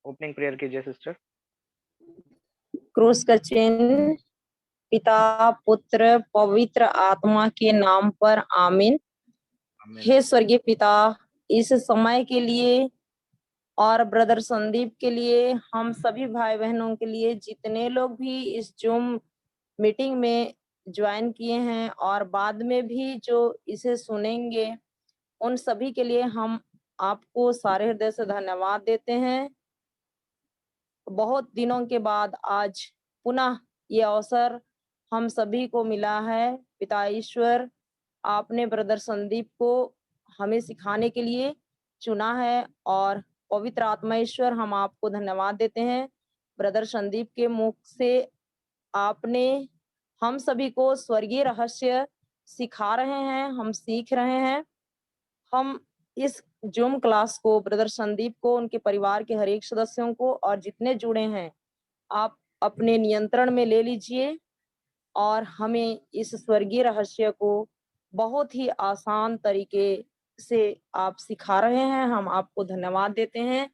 Opening prayer कीजिए sister. क्रूस का चिन्ह। पिता पुत्र पवित्र आत्मा के नाम पर आमीन। हे स्वर्गीय पिता, इस समय के लिए और ब्रदर संदीप के लिए, हम सभी भाई बहनों के लिए, जितने लोग भी इस जूम मीटिंग में ज्वाइन किए हैं और बाद में भी जो इसे सुनेंगे, उन सभी के लिए हम आपको सारे हृदय से धन्यवाद देते हैं। बहुत दिनों के बाद आज पुनः ये अवसर हम सभी को मिला है। पिता ईश्वर, आपने ब्रदर संदीप को हमें सिखाने के लिए चुना है और पवित्र आत्मा ईश्वर, हम आपको धन्यवाद देते हैं। ब्रदर संदीप के मुख से आपने हम सभी को स्वर्गीय रहस्य सिखा रहे हैं, हम सीख रहे हैं। हम इस जूम क्लास को ब्रदर संदीप को, उनके परिवार के हर एक सदस्यों को और जितने जुड़े हैं, आप अपने नियंत्रण में ले लीजिए और हमें इस स्वर्गीय रहस्य को बहुत ही आसान तरीके से आप सिखा रहे हैं। हम आपको धन्यवाद देते हैं।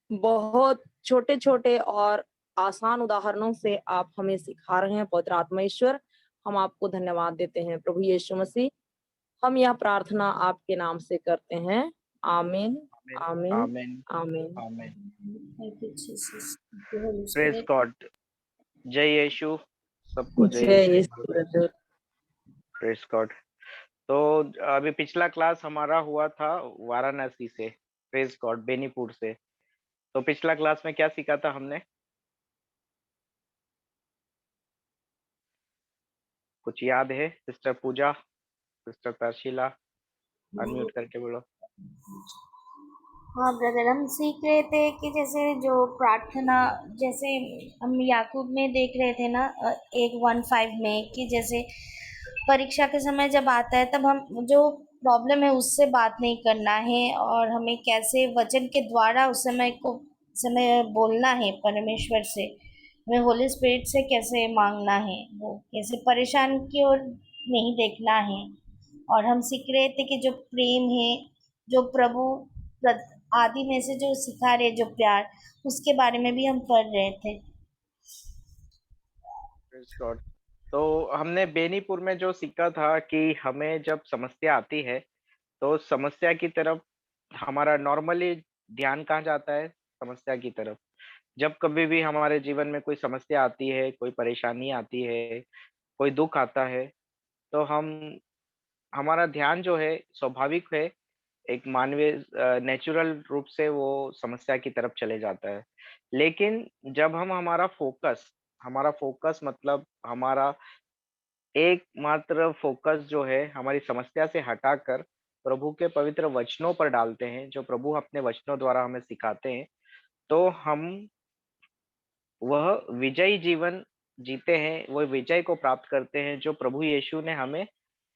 बहुत छोटे छोटे और आसान उदाहरणों से आप हमें सिखा रहे हैं पवित्र आत्मा ईश्वर, हम आपको धन्यवाद देते हैं। प्रभु यीशु मसीह, हम यह प्रार्थना आपके नाम से करते हैं। आमीन आमीन आमीन आमीन। आमीन। Thank you, Jesus. Thank you, Holy praise Spirit. God. जय यीशु। सबको जय जय यीशु। यीशु हजूर। Praise God. तो अभी पिछला क्लास हमारा हुआ था वाराणसी से, प्रेज गॉड, बेनीपुर से। तो पिछला क्लास में क्या सीखा था हमने? कुछ याद है? सिस्टर पूजा, सिस्टर तर्शीला, अनम्यूट करके बोलो। हाँ ब्रदर, हम सीख रहे थे कि जैसे जो प्रार्थना, जैसे हम याकूब में देख रहे थे ना 1:15 में, कि जैसे परीक्षा के समय जब आता है तब हम जो प्रॉब्लम है उससे बात नहीं करना है और हमें कैसे वचन के द्वारा उस समय बोलना है परमेश्वर से, हमें होली स्पिरिट से कैसे मांगना है, वो कैसे परेशान की ओर नहीं देखना है। और हम सीख रहे थे कि जो प्रेम है, जो प्रभु आदि में से जो सिखा रहे, जो प्यार, उसके बारे में भी हम पढ़ रहे थे। Praise God। तो हमने बेनीपुर में जो सीखा था कि हमें जब समस्या आती है तो समस्या की तरफ हमारा नॉर्मली ध्यान कहाँ जाता है? समस्या की तरफ। जब कभी भी हमारे जीवन में कोई समस्या आती है, कोई परेशानी आती है, कोई दुख आता है, तो हमारा ध्यान जो है स्वाभाविक है, एक मानवीय नेचुरल रूप से वो समस्या की तरफ चले जाता है। लेकिन जब हमारा फोकस मतलब हमारा एकमात्र फोकस जो है हमारी समस्या से हटाकर प्रभु के पवित्र वचनों पर डालते हैं, जो प्रभु अपने वचनों द्वारा हमें सिखाते हैं, तो हम वह विजयी जीवन जीते हैं, वो विजय को प्राप्त करते हैं जो प्रभु यीशु ने हमें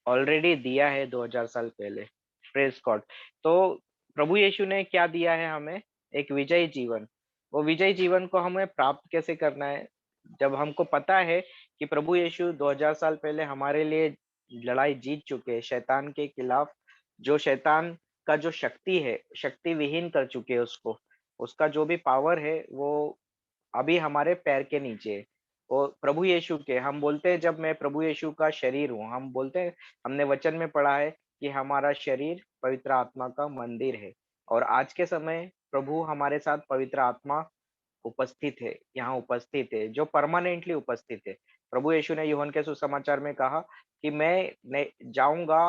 ऑलरेडी दिया है 2000 साल पहले। Praise God. तो प्रभु यीशु ने क्या दिया है हमें? एक विजयी जीवन। वो विजयी जीवन को हमें प्राप्त कैसे करना है? जब हमको पता है कि प्रभु यीशु 2000 साल पहले हमारे लिए लड़ाई जीत चुके हैं शैतान के खिलाफ, जो शैतान का जो शक्ति है, शक्ति विहीन कर चुके हैं उसको, उसका जो भी पावर है वो अभी हमारे पैर के नीचे है। वो प्रभु यीशु के, हम बोलते हैं जब मैं प्रभु यीशु का शरीर हूँ, हम बोलते हैं, हमने वचन में पढ़ा है कि हमारा शरीर पवित्र आत्मा का मंदिर है। और आज के समय प्रभु हमारे साथ पवित्र आत्मा उपस्थित है, यहाँ उपस्थित है, जो परमानेंटली उपस्थित है। प्रभु यीशु ने यूहन्ना के सुसमाचार में कहा कि मैं जाऊंगा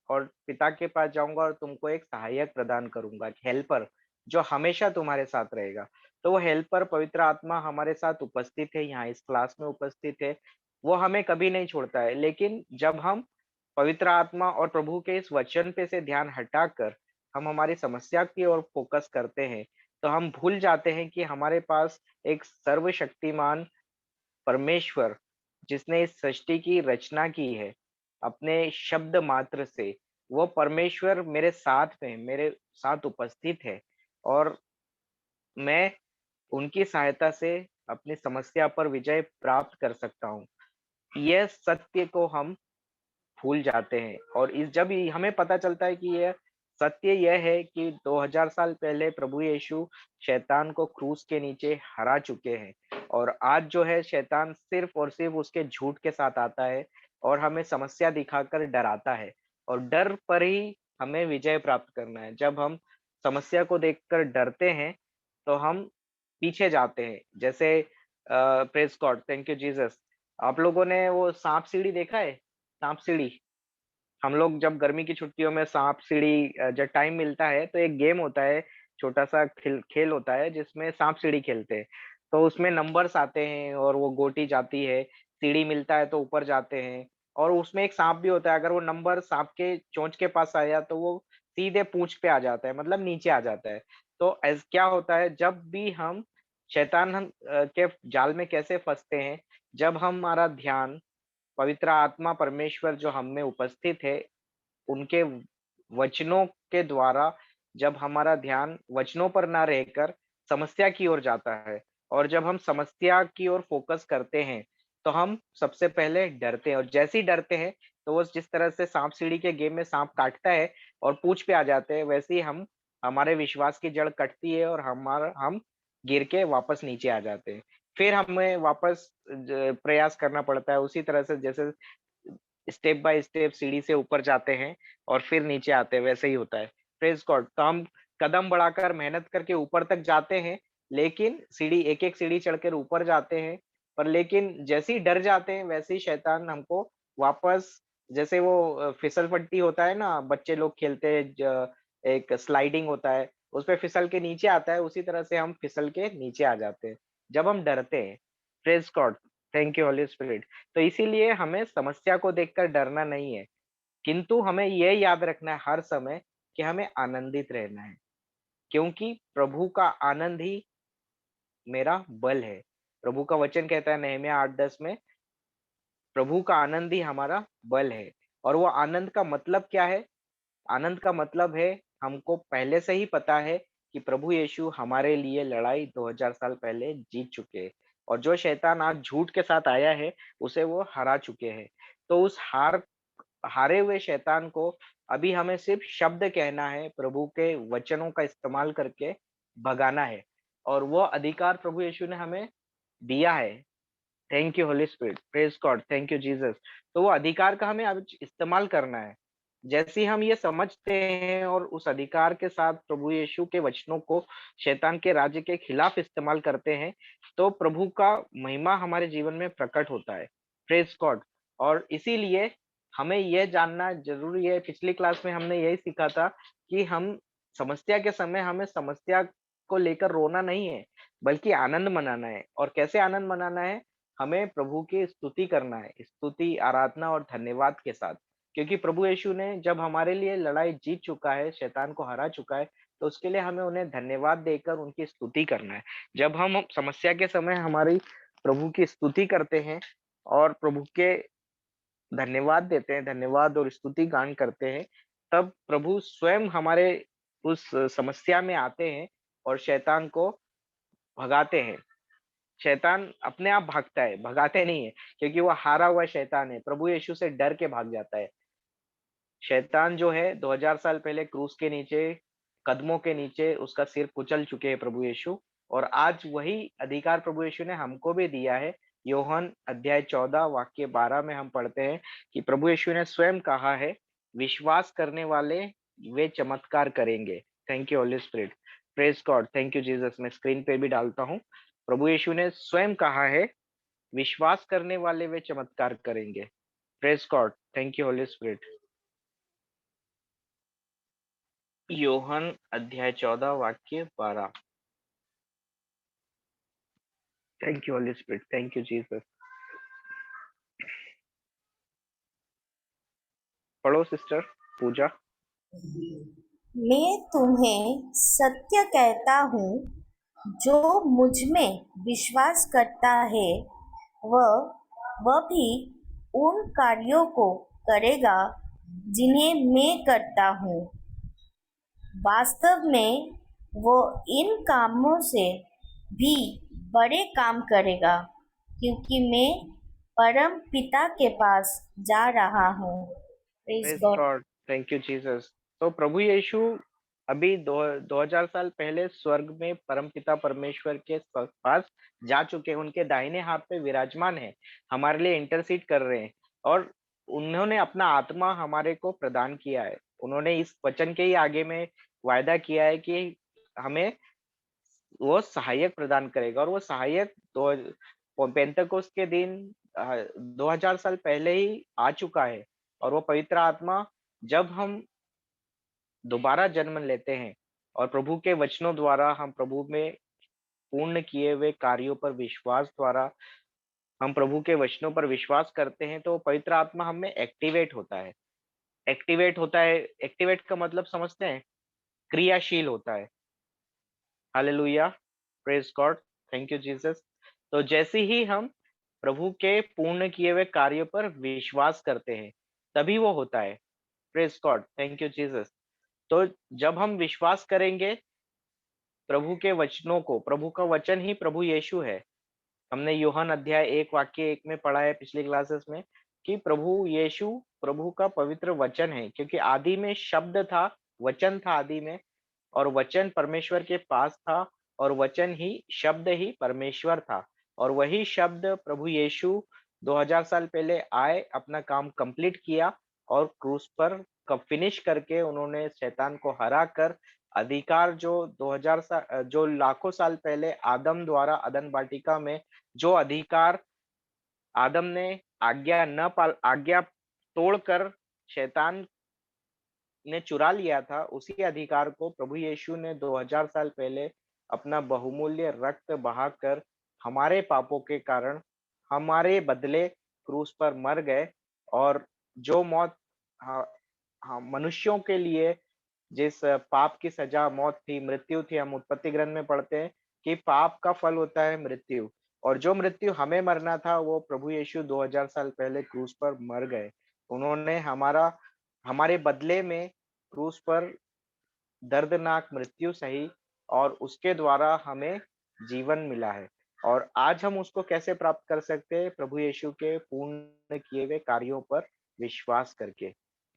और पिता के पास जाऊंगा और तुमको एक सहायक प्रदान करूंगा, एक हेल्पर, जो हमेशा तुम्हारे साथ रहेगा। तो वो हेल्पर पवित्र आत्मा हमारे साथ उपस्थित है, यहाँ इस क्लास में उपस्थित है। वो हमें कभी नहीं छोड़ता है। लेकिन जब हम पवित्र आत्मा और प्रभु के इस वचन पे से ध्यान हटाकर हम हमारी समस्या की ओर फोकस करते हैं, तो हम भूल जाते हैं कि हमारे पास एक सर्वशक्तिमान परमेश्वर, जिसने इस सृष्टि की रचना की है अपने शब्द मात्र से, वो परमेश्वर मेरे साथ में, मेरे साथ उपस्थित है और मैं उनकी सहायता से अपनी समस्या पर विजय प्राप्त कर सकता हूँ। यह सत्य को हम भूल जाते हैं और इस जब हमें पता चलता है कि यह सत्य यह है कि 2000 साल पहले प्रभु यीशु शैतान को क्रूस के नीचे हरा चुके हैं और आज जो है शैतान सिर्फ और सिर्फ उसके झूठ के साथ आता है और हमें समस्या दिखाकर डराता है और डर पर ही हमें विजय प्राप्त करना है। जब हम समस्या को देखकर डरते हैं तो हम पीछे जाते हैं। जैसे praise God, thank you Jesus. आप लोगों ने वो सांप सीढ़ी देखा है? सांप सीढ़ी, हम लोग जब गर्मी की छुट्टियों में सांप सीढ़ी जब टाइम मिलता है तो एक गेम होता है, छोटा सा खेल खेल होता है जिसमें सांप सीढ़ी खेलते हैं। तो उसमें नंबर्स आते हैं और वो गोटी जाती है, सीढ़ी मिलता है तो ऊपर जाते हैं और उसमें एक सांप भी होता है। अगर वो नंबर सांप के चोंच के पास आया तो वो सीधे पूंछ पे आ जाता है, मतलब नीचे आ जाता है। तो ऐस क्या होता है जब भी हम शैतान के जाल में कैसे फंसते हैं, जब हमारा ध्यान पवित्र आत्मा परमेश्वर जो हम में उपस्थित है उनके वचनों के द्वारा, जब हमारा ध्यान वचनों पर ना रहकर समस्या की ओर जाता है और जब हम समस्या की ओर फोकस करते हैं तो हम सबसे पहले डरते हैं और जैसे ही डरते हैं तो वो जिस तरह से सांप सीढ़ी के गेम में सांप काटता है और पूंछ पे आ जाते हैं, वैसे ही हम हमारे विश्वास की जड़ कटती है और हमारा हम गिर के वापस नीचे आ जाते हैं। फिर हमें वापस प्रयास करना पड़ता है उसी तरह से जैसे स्टेप बाय स्टेप सीढ़ी से ऊपर जाते हैं और फिर नीचे आते हैं, वैसे ही होता है। Praise God. तो हम कदम बढ़ाकर मेहनत करके ऊपर तक जाते हैं, लेकिन सीढ़ी एक-एक सीढ़ी चढ़कर ऊपर जाते हैं, पर लेकिन जैसे ही डर जाते हैं, वैसे ही शैतान हमको वापस जैसे वो फिसल पट्टी होता है ना, बच्चे लोग खेलते हैं एक स्लाइडिंग होता है, उसपे फिसल के नीचे आता है, उसी तरह से हम फिसल के नीचे आ जाते हैं, जब हम डरते हैं। Praise God. Thank you holy spirit. तो इसीलिए हमें समस्या को देखकर डरना नहीं है, किंतु हमें ये याद रखना है हर समय कि हमें आनंदित रहना है, क्योंकि प्रभु का आनंद ही मेरा बल है। प्रभु का वचन कहता है नहम्याह 8:10 में, प्रभु का आनंद ही हमारा बल है। और वो आनंद का मतलब क्या है? आनंद का मतलब है हमको पहले से ही पता है कि प्रभु यीशु हमारे लिए लड़ाई 2000 साल पहले जीत चुके हैं और जो शैतान आज झूठ के साथ आया है उसे वो हरा चुके हैं। तो उस हारे हुए शैतान को अभी हमें सिर्फ शब्द कहना है, प्रभु के वचनों का इस्तेमाल करके भगाना है और वो अधिकार प्रभु यीशु ने हमें दिया है। Thank you holy spirit, praise God, thank you Jesus. तो वो अधिकार का हमें अब इस्तेमाल करना है। जैसे ही हम ये समझते हैं और उस अधिकार के साथ प्रभु यीशु के वचनों को शैतान के राज्य के खिलाफ इस्तेमाल करते हैं, तो प्रभु का महिमा हमारे जीवन में प्रकट होता है। Praise God. और इसीलिए हमें यह जानना जरूरी है, पिछली क्लास में हमने यही सीखा था कि हम समस्या के समय हमें समस्या को लेकर रोना नहीं है, बल्कि आनंद मनाना है। और कैसे आनंद मनाना है? हमें प्रभु की स्तुति करना है, स्तुति, आराधना और धन्यवाद के साथ। क्योंकि प्रभु यीशु ने जब हमारे लिए लड़ाई जीत चुका है, शैतान को हरा चुका है, तो उसके लिए हमें उन्हें धन्यवाद देकर उनकी स्तुति करना है। जब हम समस्या के समय हमारी प्रभु की स्तुति करते हैं और प्रभु के धन्यवाद देते हैं, धन्यवाद और स्तुति गान करते हैं, तब प्रभु स्वयं हमारे उस समस्या में आते हैं और शैतान को भगाते हैं। शैतान अपने आप भागता है, भगाते नहीं है, क्योंकि वो हारा हुआ शैतान है, प्रभु यीशु से डर के भाग जाता है। शैतान जो है 2000 साल पहले क्रूस के नीचे, कदमों के नीचे उसका सिर कुचल चुके हैं प्रभु यीशु और आज वही अधिकार प्रभु यीशु ने हमको भी दिया है। योहन अध्याय 14 वाक्य 12 में हम पढ़ते हैं कि प्रभु यीशु ने स्वयं कहा है, विश्वास करने वाले वे चमत्कार करेंगे। Thank you holy spirit, praise God, thank you Jesus. मैं स्क्रीन पे भी डालता हूँ। प्रभु यीशु ने स्वयं कहा है, विश्वास करने वाले वे चमत्कार करेंगे। Praise God, thank you holy spirit. Yohan अध्याय 14 वाक्य 12। Thank you holy spirit, thank you Jesus. पढ़ो सिस्टर पूजा। मैं तुम्हें सत्य कहता हूँ, जो मुझ में विश्वास करता है वह भी उन कार्यों को करेगा जिन्हें मैं करता हूँ। वास्तव में वो इन कामों से भी बड़े काम करेगा, क्योंकि मैं परम पिता के पास जा रहा हूँ। Praise praise God. God, thank you Jesus. तो प्रभु यीशु अभी 2000 साल पहले स्वर्ग में परमपिता परमेश्वर के पास जा चुके हैं, उनके दाहिने हाथ पे विराजमान है, हमारे लिए इंटरसीड कर रहे हैं, और उन्होंने अपना आत्मा हमारे को प्रदान किया है। उन्होंने इस वचन के ही आगे में वायदा किया है कि हमें वो सहायक प्रदान करेगा, और वो सहायक पेंतकोस्त के दिन 2000 साल पहले ही आ चुका है। और वो पवित्र आत्मा जब हम दोबारा जन्म लेते हैं और प्रभु के वचनों द्वारा हम प्रभु में पूर्ण किए हुए कार्यों पर विश्वास द्वारा हम प्रभु के वचनों पर विश्वास करते हैं, तो पवित्र आत्मा हमें एक्टिवेट होता है। एक्टिवेट होता है, एक्टिवेट का मतलब समझते हैं, क्रियाशील होता है। Hallelujah, praise God, thank you Jesus. तो जैसे ही हम प्रभु के पूर्ण किए हुए कार्यों पर विश्वास करते हैं, तभी वो होता है। Praise God, thank you Jesus. तो जब हम विश्वास करेंगे प्रभु के वचनों को, प्रभु का वचन ही प्रभु यीशु है। हमने यूहन्ना अध्याय 1 वाक्य 1 में पढ़ा है पिछली क्लासेस में कि प्रभु यीशु प्रभु का पवित्र वचन है, क्योंकि आदि में शब्द था, वचन था आदि में, और वचन परमेश्वर के पास था, और वचन ही शब्द ही परमेश्वर था। और वही शब्द प्रभु यीशु 2000 साल पहले आए, अपना काम कंप्लीट किया, और क्रूस पर फिनिश करके उन्होंने शैतान को हरा कर अधिकार जो 2000 साल, जो लाखों साल पहले आदम द्वारा अदन वाटिका में जो अधिकार आदम ने आज्ञा तोड़कर शैतान ने चुरा लिया था, उसी अधिकार को प्रभु यीशु ने 2000 साल पहले अपना बहुमूल्य रक्त बहाकर हमारे पापों के कारण हमारे बदले क्रूस पर मर गए। और जो मौत हाँ, हाँ, मनुष्यों के लिए जिस पाप की सजा मौत थी, मृत्यु थी, हम उत्पत्ति ग्रंथ में पढ़ते हैं कि पाप का फल होता है मृत्यु, और जो मृत्यु हमें मरना था वो प्रभु यीशु 2000 साल पहले क्रूस पर मर गए। उन्होंने हमारे बदले में क्रूस पर दर्दनाक मृत्यु सही, और उसके द्वारा हमें जीवन मिला है। और आज हम उसको कैसे प्राप्त कर सकते हैं? प्रभु यीशु के पूर्ण किए हुए कार्यों पर विश्वास करके।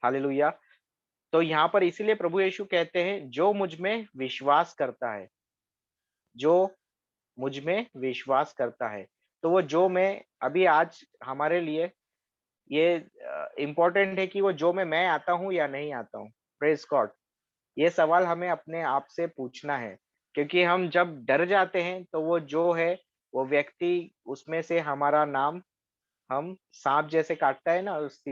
हालेलुया। तो यहाँ पर इसीलिए प्रभु यीशु कहते हैं, जो मुझ में विश्वास करता है, जो मुझ में विश्वास करता है। तो वो जो मैं अभी आज हमारे लिए ये इम्पोर्टेंट है कि वो जो मैं आता हूँ या नहीं आता हूँ। Praise God. ये सवाल हमें अपने आप से पूछना है, क्योंकि हम जब डर जाते हैं तो वो जो है वो व्यक्ति, उसमें से हमारा नाम हम सांप जैसे काटता है ना, उस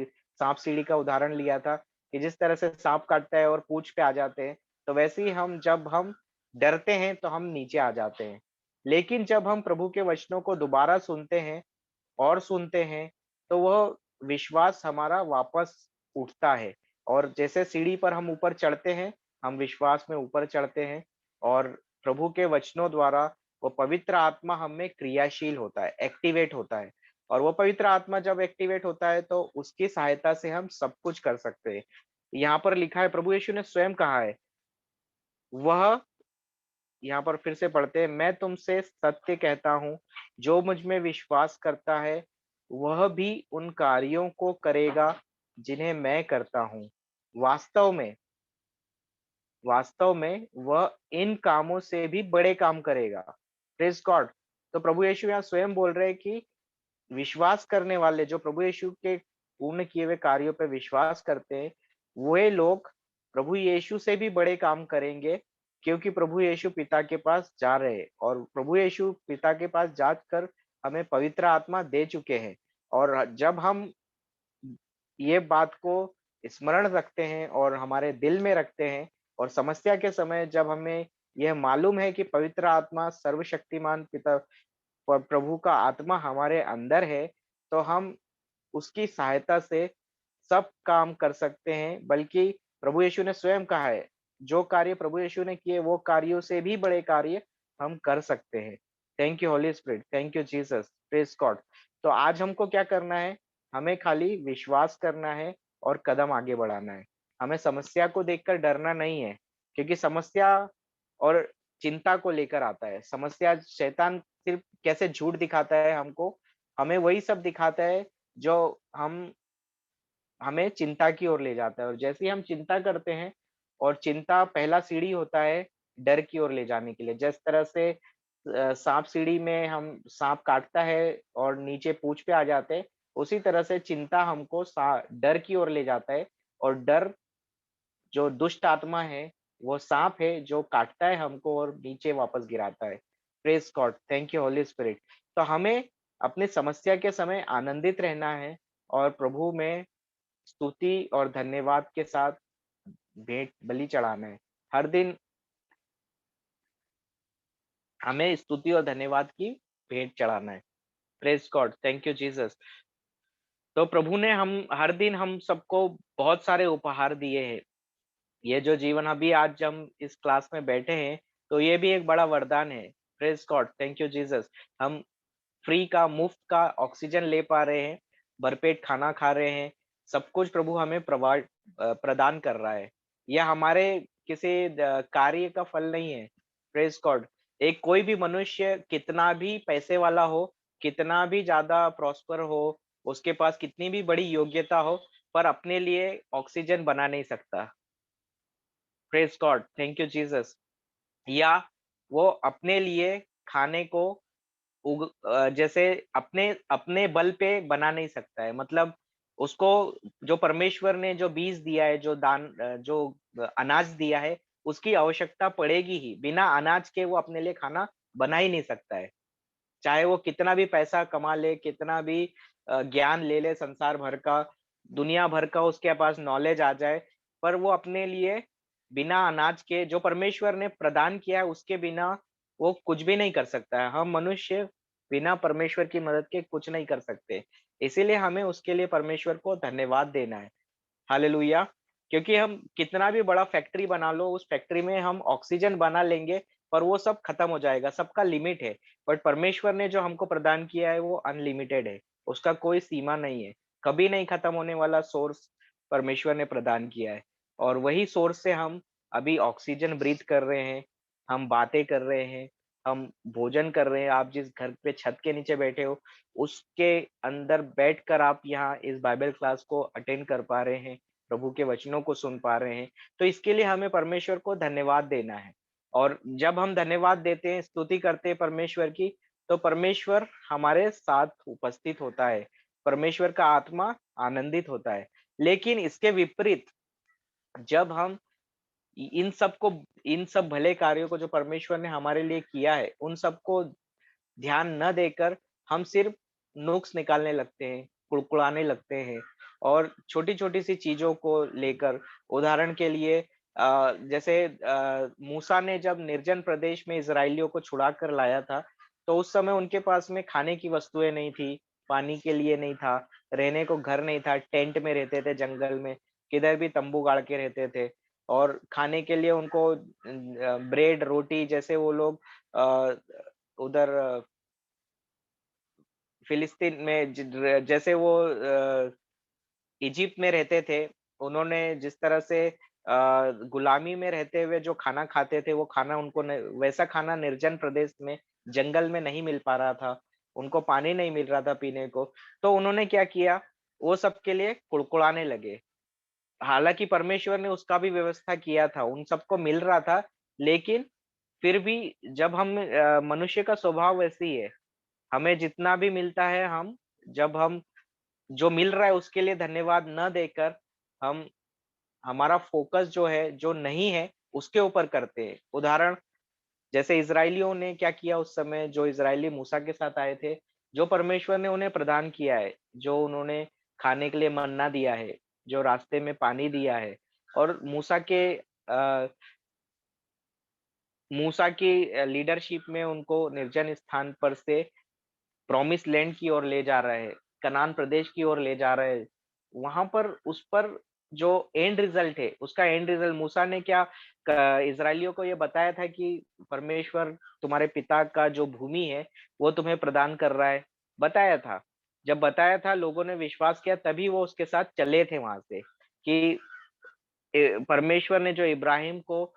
सांप सीढ़ी का उदाहरण लिया था कि जिस तरह से सांप काटता है और पूंछ पे आ जाते हैं, तो वैसे ही हम जब हम डरते हैं तो हम नीचे आ जाते हैं। लेकिन जब हम प्रभु के वचनों को दोबारा सुनते हैं और सुनते हैं, तो वह विश्वास हमारा वापस उठता है, और जैसे सीढ़ी पर हम ऊपर चढ़ते हैं, हम विश्वास में ऊपर चढ़ते हैं, और प्रभु के वचनों द्वारा वो पवित्र आत्मा हम में क्रियाशील होता है, एक्टिवेट होता है। और वो पवित्र आत्मा जब एक्टिवेट होता है तो उसकी सहायता से हम सब कुछ कर सकते हैं। यहाँ पर लिखा है, प्रभु यीशु ने स्वयं कहा है, वह, यहाँ पर फिर से पढ़ते हैं, मैं तुमसे सत्य कहता हूँ, जो मुझ में विश्वास करता है वह भी उन कार्यों को करेगा जिन्हें मैं करता हूँ। वास्तव में वास्तव में वह इन कामों से भी बड़े काम करेगा। Praise God. तो प्रभु यीशु यहाँ स्वयं बोल रहे हैं कि विश्वास करने वाले, जो प्रभु यीशु के पूर्ण किए हुए कार्यों पर विश्वास करते हैं, वे लोग प्रभु यीशु से भी बड़े काम करेंगे, क्योंकि प्रभु यीशु पिता के पास जा रहे हैं, और प्रभु यीशु पिता के पास जाकर हमें पवित्र आत्मा दे चुके हैं। और जब हम ये बात को स्मरण रखते हैं और हमारे दिल में रखते हैं, और समस्या के समय जब हमें यह मालूम है कि पवित्र आत्मा सर्वशक्तिमान पिता प्रभु का आत्मा हमारे अंदर है, तो हम उसकी सहायता से सब काम कर सकते हैं। बल्कि प्रभु यीशु ने स्वयं कहा है, जो कार्य प्रभु यीशु ने किए वो कार्यों से भी बड़े कार्य हम कर सकते हैं। Thank you holy spirit, thank you Jesus, praise God. तो आज हमको क्या करना है? हमें खाली विश्वास करना है और कदम आगे बढ़ाना है। हमें समस्या को देखकर डरना नहीं है, क्योंकि समस्या और चिंता को लेकर आता है। समस्या, शैतान सिर्फ कैसे झूठ दिखाता है हमको, हमें वही सब दिखाता है जो हमें चिंता की ओर ले जाता है। और जैसे ही हम चिंता करते हैं और चिंता पहला सीढ़ी होता है डर की ओर ले जाने के लिए। जिस तरह से सांप सीढ़ी में हम सांप काटता है और नीचे पूंछ पे आ जाते हैं, उसी तरह से चिंता हमको डर की ओर ले जाता है। और डर जो दुष्ट आत्मा है, वो सांप है जो काटता है हमको और नीचे वापस गिराता है। Praise God, thank you holy spirit. तो हमें अपनी समस्या के समय आनंदित रहना है और प्रभु में स्तुति और धन्यवाद के साथ भेंट बलि चढ़ाना है। हर दिन हमें स्तुति और धन्यवाद की भेंट चढ़ाना है। Praise God, thank you Jesus. तो प्रभु ने हम हर दिन हम सबको बहुत सारे उपहार दिए हैं। ये जो जीवन अभी आज हम इस क्लास में बैठे हैं, तो ये भी एक बड़ा वरदान है। Praise God, thank you Jesus. हम फ्री का, मुफ्त का ऑक्सीजन ले पा रहे हैं, भरपेट खाना खा रहे हैं, सब कुछ प्रभु हमें प्रदान कर रहा है। यह हमारे किसी कार्य का फल नहीं है। Praise God. एक कोई भी मनुष्य कितना भी पैसे वाला हो, कितना भी ज़्यादा प्रॉस्पर हो, उसके पास कितनी भी बड़ी योग्यता हो, पर अपने लिए ऑक्सीजन बना नहीं सकता। Praise God, thank you Jesus. या वो अपने लिए खाने को जैसे अपने अपने बल पे बना नहीं सकता है। मतलब उसको जो परमेश्वर ने जो बीज दिया है, जो अनाज दिया है, उसकी आवश्यकता पड़ेगी ही। बिना अनाज के वो अपने लिए खाना बना ही नहीं सकता है। चाहे वो कितना भी पैसा कमा ले, कितना भी ज्ञान ले ले संसार भर का, दुनिया भर का उसके पास नॉलेज आ जाए, पर वो अपने लिए बिना अनाज के जो परमेश्वर ने प्रदान किया है, उसके बिना वो कुछ भी नहीं कर सकता है। हम मनुष्य बिना परमेश्वर की मदद के कुछ नहीं कर सकते। इसीलिए हमें उसके लिए परमेश्वर को धन्यवाद देना है। हालेलुया! क्योंकि हम कितना भी बड़ा फैक्ट्री बना लो, उस फैक्ट्री में हम ऑक्सीजन बना लेंगे, पर वो सब खत्म हो जाएगा, सबका लिमिट है। बट परमेश्वर ने जो हमको प्रदान किया है, वो अनलिमिटेड है, उसका कोई सीमा नहीं है। कभी नहीं खत्म होने वाला सोर्स परमेश्वर ने प्रदान किया है और वही सोर्स से हम अभी ऑक्सीजन ब्रीथ कर रहे हैं, हम बातें कर रहे हैं, हम भोजन कर रहे हैं। आप जिस घर पे छत के नीचे बैठे हो, उसके अंदर बैठकर आप यहाँ इस बाइबल क्लास को अटेंड कर पा रहे हैं। प्रभु के वचनों को सुन पा रहे हैं, तो इसके लिए हमें परमेश्वर को धन्यवाद देना है। और जब हम धन्यवाद देते हैं, स्तुति करते हैं परमेश्वर की, तो परमेश्वर हमारे साथ उपस्थित होता है। परमेश्वर का आत्मा आनंदित होता है। लेकिन इसके विपरीत जब हम इन सब भले कार्यों को जो परमेश्वर ने हमारे लिए किया है, उन सबको ध्यान न देकर हम सिर्फ नुक्स निकालने लगते हैं, कुड़कुड़ाने लगते हैं और छोटी-छोटी सी चीज़ों को लेकर उदाहरण के लिए जैसे मूसा ने जब निर्जन प्रदेश में इज़राइलियों को छुड़ा कर लाया था, तो उस समय उनके पास में खाने की वस्तुएँ नहीं थी, पानी के लिए नहीं था, रहने को घर नहीं था, टेंट में रहते थे जंगल में, किधर भी तम्बू गाड़ के रहते थे और खाने के लिए उनको ब्रेड, रोटी जैसे वो लोग उधर फिलिस्तीन में जैसे वो इजिप्ट में रहते थे, उन्होंने जिस तरह से गुलामी में रहते हुए जो खाना खाते थे, वो खाना उनको न वैसा खाना निर्जन प्रदेश में, जंगल में नहीं मिल पा रहा था। उनको पानी नहीं मिल रहा था पीने को, तो उन्होंने क्या किया, वो सबके लिए कुड़कुड़ाने लगे। हालाँकि परमेश्वर ने उसका भी व्यवस्था किया था, उन सबको मिल रहा था, लेकिन फिर भी जब हम मनुष्य का स्वभाव वैसे ही है, हमें जितना भी मिलता है जब हम जो मिल रहा है उसके लिए धन्यवाद न देकर हम हमारा फोकस जो है, जो नहीं है, उसके ऊपर करते हैं। उदाहरण जैसे इज़राइलियों ने क्या किया उस समय जो इज़राइली मूसा के साथ आए थे, जो परमेश्वर ने उन्हें प्रदान किया है, जो उन्होंने खाने के लिए मन्ना दिया है, जो रास्ते में पानी दिया है और मूसा की लीडरशिप में उनको निर्जन स्थान पर से प्रॉमिस लैंड की ओर ले जा रहा है, कनान प्रदेश की ओर ले जा रहा है। वहाँ पर उस पर जो एंड रिजल्ट है, उसका एंड रिजल्ट मूसा ने क्या इज़राइलियों को ये बताया था कि परमेश्वर तुम्हारे पिता का जो भूमि है, वो तुम्हें प्रदान कर रहा है, बताया था। जब बताया था, लोगों ने विश्वास किया, तभी वो उसके साथ चले थे वहाँ से कि परमेश्वर ने जो इब्राहिम को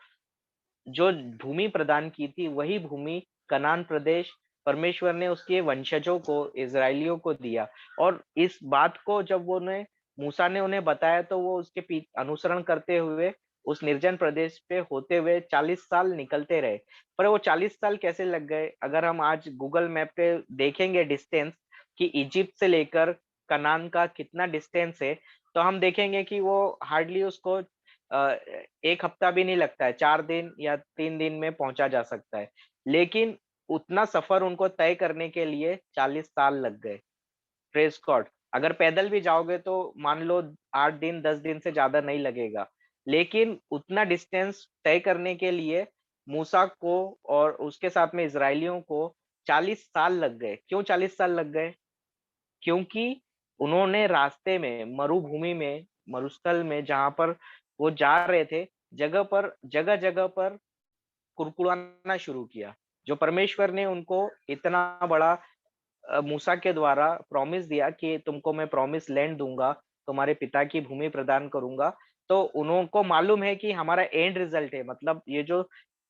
जो भूमि प्रदान की थी, वही भूमि कनान प्रदेश परमेश्वर ने उसके वंशजों को, इज़राइलियों को दिया और इस बात को जब मूसा ने उन्हें बताया तो वो उसके अनुसरण करते हुए उस निर्जन प्रदेश पे होते हुए 40 साल निकलते रहे। पर वो 40 साल कैसे लग गए? अगर हम आज गूगल मैप पे देखेंगे डिस्टेंस कि इजिप्ट से लेकर कनान का कितना डिस्टेंस है, तो हम देखेंगे कि वो हार्डली उसको 1 हफ्ता भी नहीं लगता है, 4 दिन या 3 दिन में पहुँचा जा सकता है। लेकिन उतना सफ़र उनको तय करने के लिए 40 साल लग गए। Praise God. अगर पैदल भी जाओगे तो मान लो 8 दिन, 10 दिन से ज़्यादा नहीं लगेगा। लेकिन उतना डिस्टेंस तय करने के लिए मूसा को और उसके साथ में इज़राइलियों को 40 साल लग गए। क्यों 40 साल लग गए? क्योंकि उन्होंने रास्ते में, मरुभूमि में, मरुस्थल में जहाँ पर वो जा रहे थे, जगह-जगह पर कुड़कुड़ाना शुरू किया। जो परमेश्वर ने उनको इतना बड़ा मूसा के द्वारा प्रॉमिस दिया कि तुमको मैं प्रॉमिस लैंड दूँगा, तुम्हारे पिता की भूमि प्रदान करूँगा, तो उनको मालूम है कि हमारा एंड रिजल्ट है, मतलब ये जो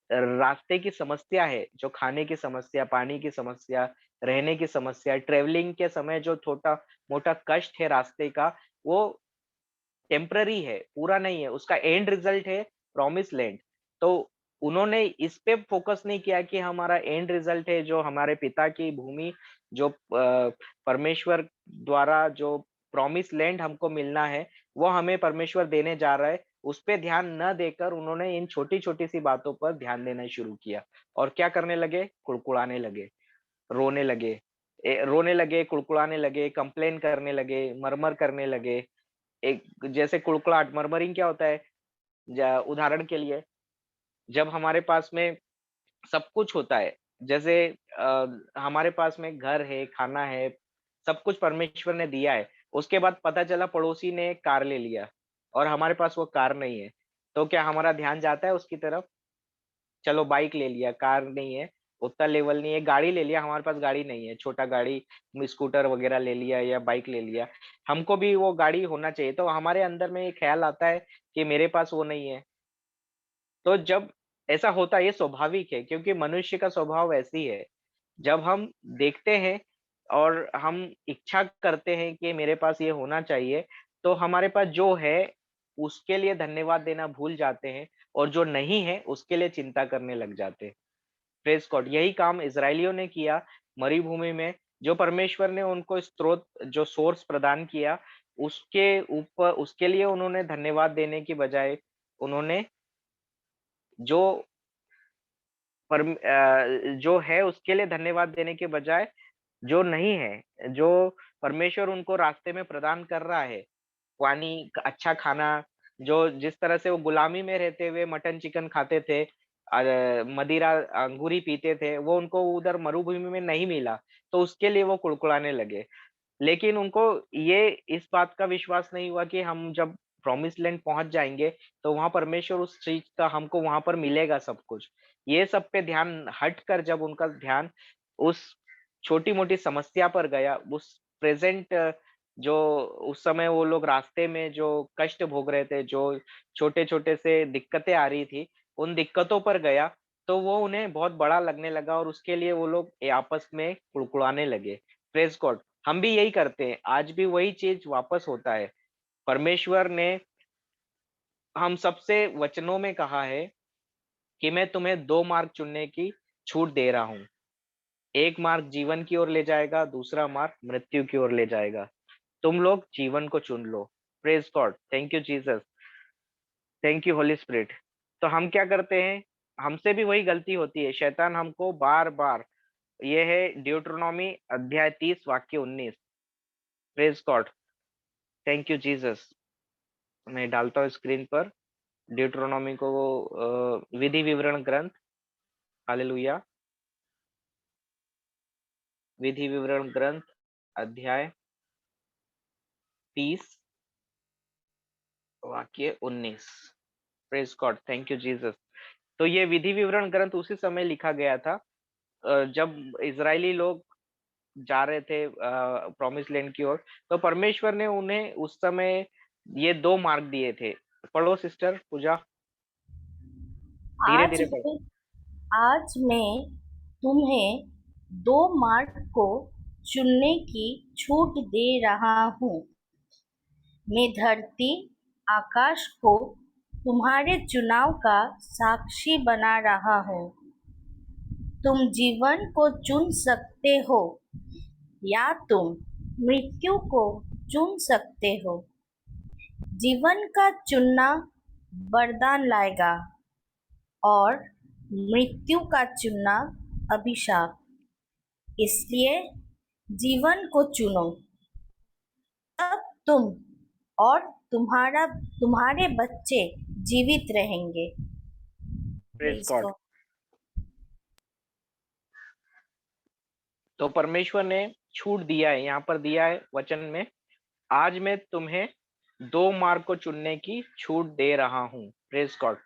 रास्ते की समस्या है, जो खाने की समस्या, पानी की समस्या, रहने की समस्या, ट्रैवलिंग के समय जो छोटा-मोटा कष्ट है रास्ते का, वो टेम्पररी है, पूरा नहीं है, उसका एंड रिजल्ट है प्रॉमिस लैंड। तो उन्होंने इस पे फोकस नहीं किया कि हमारा एंड रिजल्ट है जो हमारे पिता की भूमि, जो परमेश्वर द्वारा जो प्रॉमिस लैंड हमको मिलना है, वो हमें परमेश्वर देने जा रहा है, उस पे ध्यान न देकर उन्होंने इन छोटी-छोटी सी बातों पर ध्यान देना शुरू किया और क्या करने लगे? कुड़कुड़ाने लगे, रोने लगे। रोने लगे, कुड़कुड़ाने लगे, कंप्लेन करने लगे, मरमर करने लगे। एक जैसे कुड़कुड़ाहट, मरमरिंग क्या होता है? उदाहरण के लिए, जब हमारे पास में सब कुछ होता है, जैसे हमारे पास में घर है, खाना है, सब कुछ परमेश्वर ने दिया है, उसके बाद पता चला पड़ोसी ने कार ले लिया और हमारे पास वो कार नहीं है, तो क्या हमारा ध्यान जाता है उसकी तरफ? चलो बाइक ले लिया, कार नहीं है, उतना लेवल नहीं है, गाड़ी ले लिया, हमारे पास गाड़ी नहीं है, छोटा गाड़ी, स्कूटर वगैरह ले लिया या बाइक ले लिया, हमको भी वो गाड़ी होना चाहिए, तो हमारे अंदर में ये ख़्याल आता है कि मेरे पास वो नहीं है। तो जब ऐसा होता है, ये स्वाभाविक है क्योंकि मनुष्य का स्वभाव ऐसी है। जब हम देखते हैं और हम इच्छा करते हैं कि मेरे पास ये होना चाहिए, तो हमारे पास जो है, उसके लिए धन्यवाद देना भूल जाते हैं और जो नहीं है, उसके लिए चिंता करने लग जाते हैं। Praise God. यही काम इज़राइलियों ने किया मरुभूमि में, जो परमेश्वर ने उनको स्रोत, जो सोर्स प्रदान किया, उसके लिए उन्होंने धन्यवाद देने की बजाय, उन्होंने जो जो है उसके लिए धन्यवाद देने के बजाय, जो नहीं है, जो परमेश्वर उनको रास्ते में प्रदान कर रहा है, पानी, अच्छा खाना, जो जिस तरह से वो गुलामी में रहते हुए मटन चिकन खाते थे, मदिरा अंगूरी पीते थे, वो उनको उधर मरुभूमि में नहीं मिला, तो उसके लिए वो कुड़कुड़ाने लगे। लेकिन उनको ये इस बात का विश्वास नहीं हुआ कि हम जब प्रॉमिस्ड लैंड पहुँच जाएँगे, तो वहाँ परमेश्वर उस चीज़ का हमको वहाँ पर मिलेगा सब कुछ। ये सब पे ध्यान हटकर जब उनका ध्यान उस छोटी-मोटी समस्या पर गया, उस प्रेज़ेंट, जो उस समय वो लोग रास्ते में जो कष्ट भोग रहे थे, जो छोटे-छोटे से दिक्कतें आ रही थी, उन दिक्कतों पर गया, तो वो उन्हें बहुत बड़ा लगने लगा और उसके लिए वो लोग आपस में कुड़कुड़ाने लगे। Praise God. हम भी यही करते हैं, आज भी वही चीज़ वापस होता है। परमेश्वर ने हम सबसे वचनों में कहा है कि मैं तुम्हें 2 मार्ग चुनने की छूट दे रहा हूँ। एक मार्ग जीवन की ओर ले जाएगा, दूसरा मार्ग मृत्यु की ओर ले जाएगा। तुम लोग जीवन को चुन लो। Praise God, thank you Jesus, thank you holy spirit. तो हम क्या करते हैं? हमसे भी वही गलती होती है। शैतान हमको बार-बार, ये है ड्यूटेरोनॉमी अध्याय 30 वाक्य 19। Praise God, thank you Jesus. मैं डालता हूँ स्क्रीन पर ड्यूटेरोनॉमी को, विधि विवरण ग्रंथ, हालेलुया। विधि विवरण ग्रंथ अध्याय 30 वाक्य 19। Praise God, thank you Jesus. तो ये विधि विवरण ग्रंथ उसी समय लिखा गया था, जब इज़राइली लोग जा रहे थे प्रॉमिस्ड लैंड की ओर, तो परमेश्वर ने उन्हें उस समय ये 2 मार्ग दिए थे। पढ़ो सिस्टर पूजा, आज धीरे-धीरे पढ़ो। मैं आज मैं तुम्हें 2 मार्ग को चुनने की छूट दे रहा हूँ। मैं धरती, आकाश को तुम्हारे चुनाव का साक्षी बना रहा हूँ। तुम जीवन को चुन सकते हो या तुम मृत्यु को चुन सकते हो। जीवन का चुनना वरदान लाएगा और मृत्यु का चुनना अभिशाप। इसलिए जीवन को चुनो, तब तुम और तुम्हारे बच्चे जीवित रहेंगे। Praise Praise God. God. तो परमेश्वर ने छूट दिया है, यहाँ पर दिया है वचन में, आज मैं तुम्हें दो मार्ग को चुनने की छूट दे रहा हूँ। Praise God.